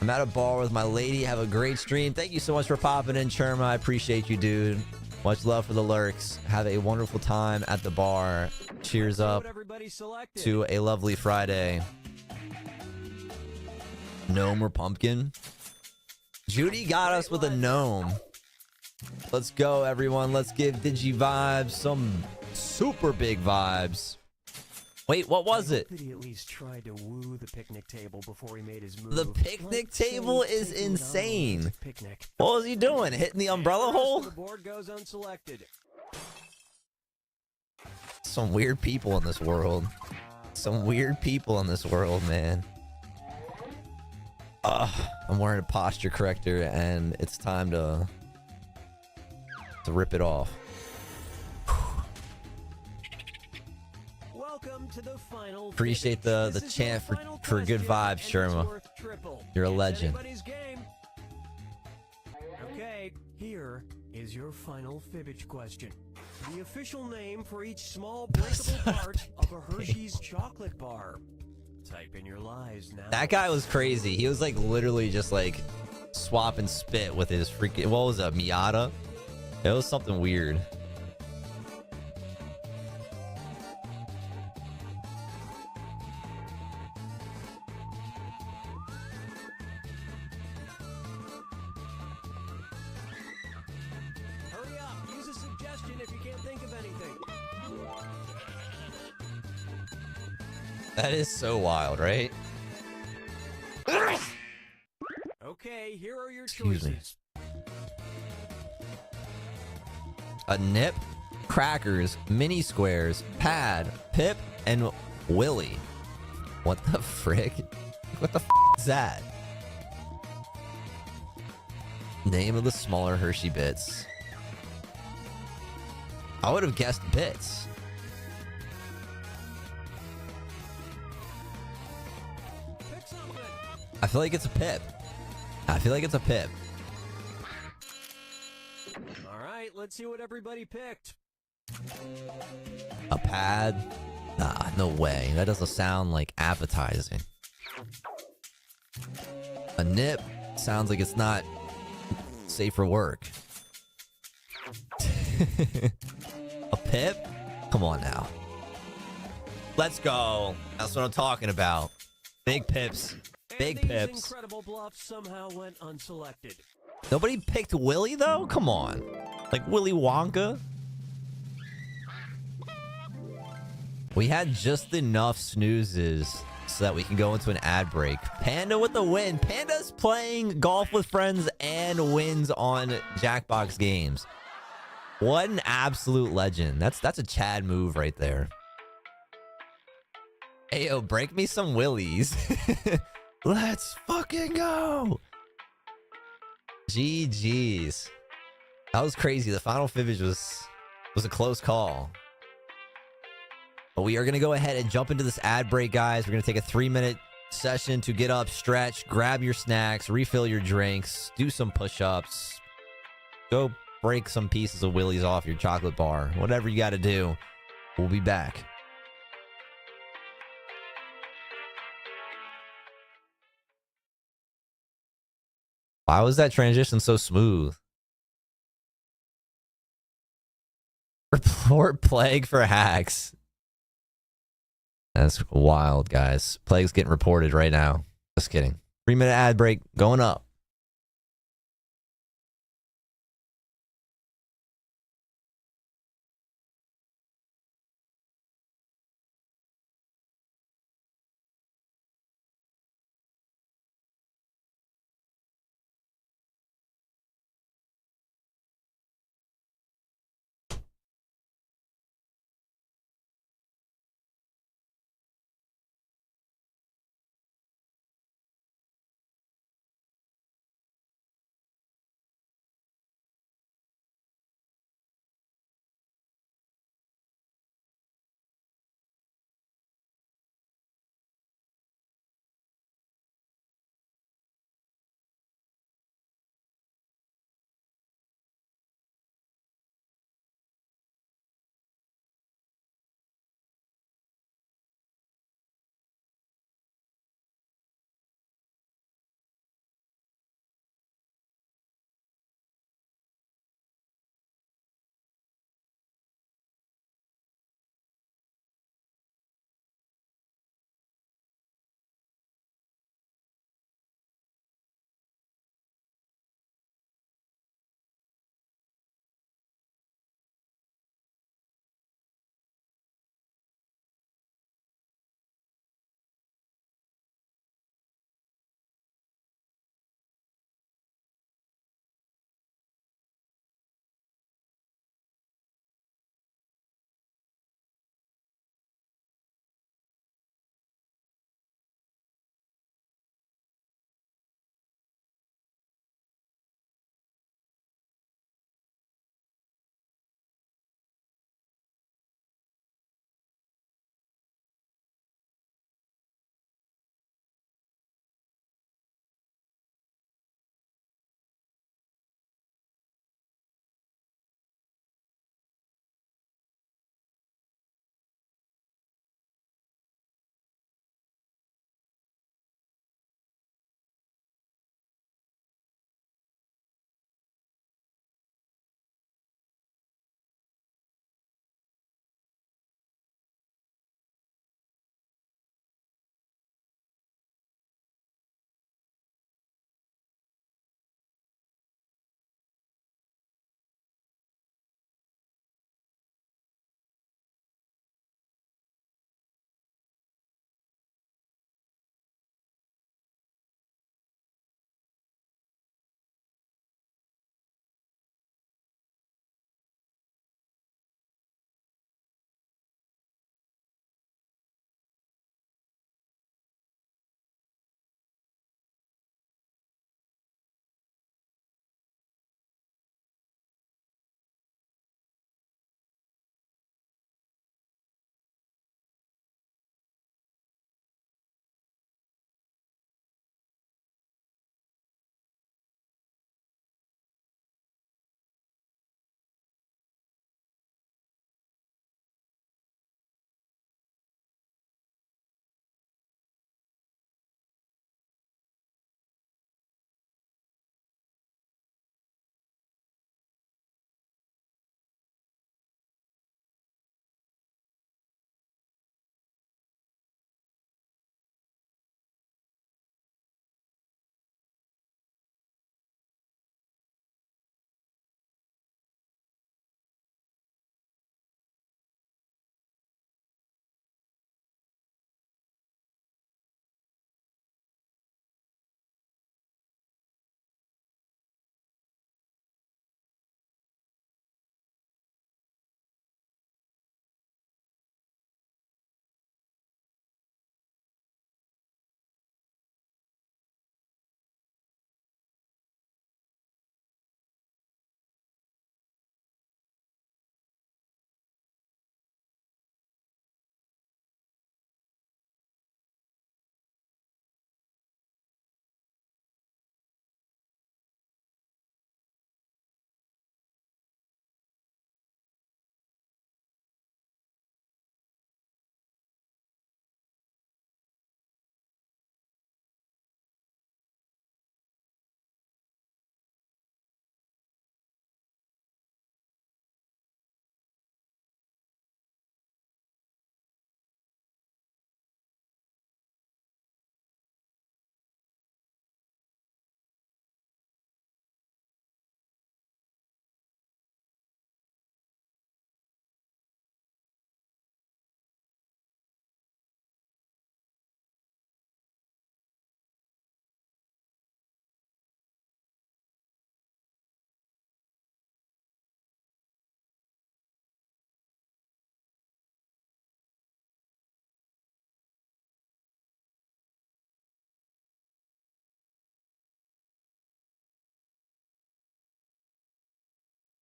I'm at a bar with my lady. Have a great stream. Thank you so much for popping in, Sherma. I appreciate you, dude. Much love for the lurks. Have a wonderful time at the bar. Cheers up to a lovely Friday. Gnome or pumpkin? Judy got us with a gnome. Let's go, everyone. Let's give Digi Vibes some super big vibes. Wait, what was it? He at least tried to woo the picnic table before he made his move. The picnic table is insane. Picnic. What was he doing? Hitting the umbrella hole? The board goes unselected. Some weird people in this world. Some weird people in this world, man. I'm wearing a posture corrector and it's time to rip it off. To the final. Appreciate the chant for good vibes, Sherma. You're a legend. Okay, here is your final fibbage question. The official name for each small breakable part of a Hershey's chocolate bar. Type in your lies now. That guy was crazy. He was like literally just like swapping spit with his freaking, what was it, Miata? It was something weird. That is so wild, right? Okay, here are your choices. A nip, crackers, mini squares, pad, Pip, and Willy. What the frick? What the is that? Name of the smaller Hershey bits. I would have guessed bits. I feel like it's a Pip. I feel like it's a Pip. All right, let's see what everybody picked. A pad? Nah, no way. That doesn't sound like appetizing. A nip sounds like it's not safe for work. A Pip? Come on now. Let's go. That's what I'm talking about. Big Pips. Big these pips. incredible bluffs somehow went unselected. Nobody picked Willy, though? Come on. Like Willy Wonka? We had just enough snoozes so that we can go into an ad break. Panda with the win. Panda's playing golf with friends and wins on Jackbox games. What an absolute legend. That's a Chad move right there. Ayo, break me some willies. Let's fucking go. GG's. That was crazy. The final finish was a close call. But we are going to go ahead and jump into this ad break, guys. We're going to take a 3-minute session to get up, stretch, grab your snacks, refill your drinks, do some push-ups, go break some pieces of willies off your chocolate bar. Whatever you got to do. We'll be back. Why was that transition so smooth? Report plague for hacks. That's wild, guys. Plague's getting reported right now. Just kidding. 3-minute ad break going up.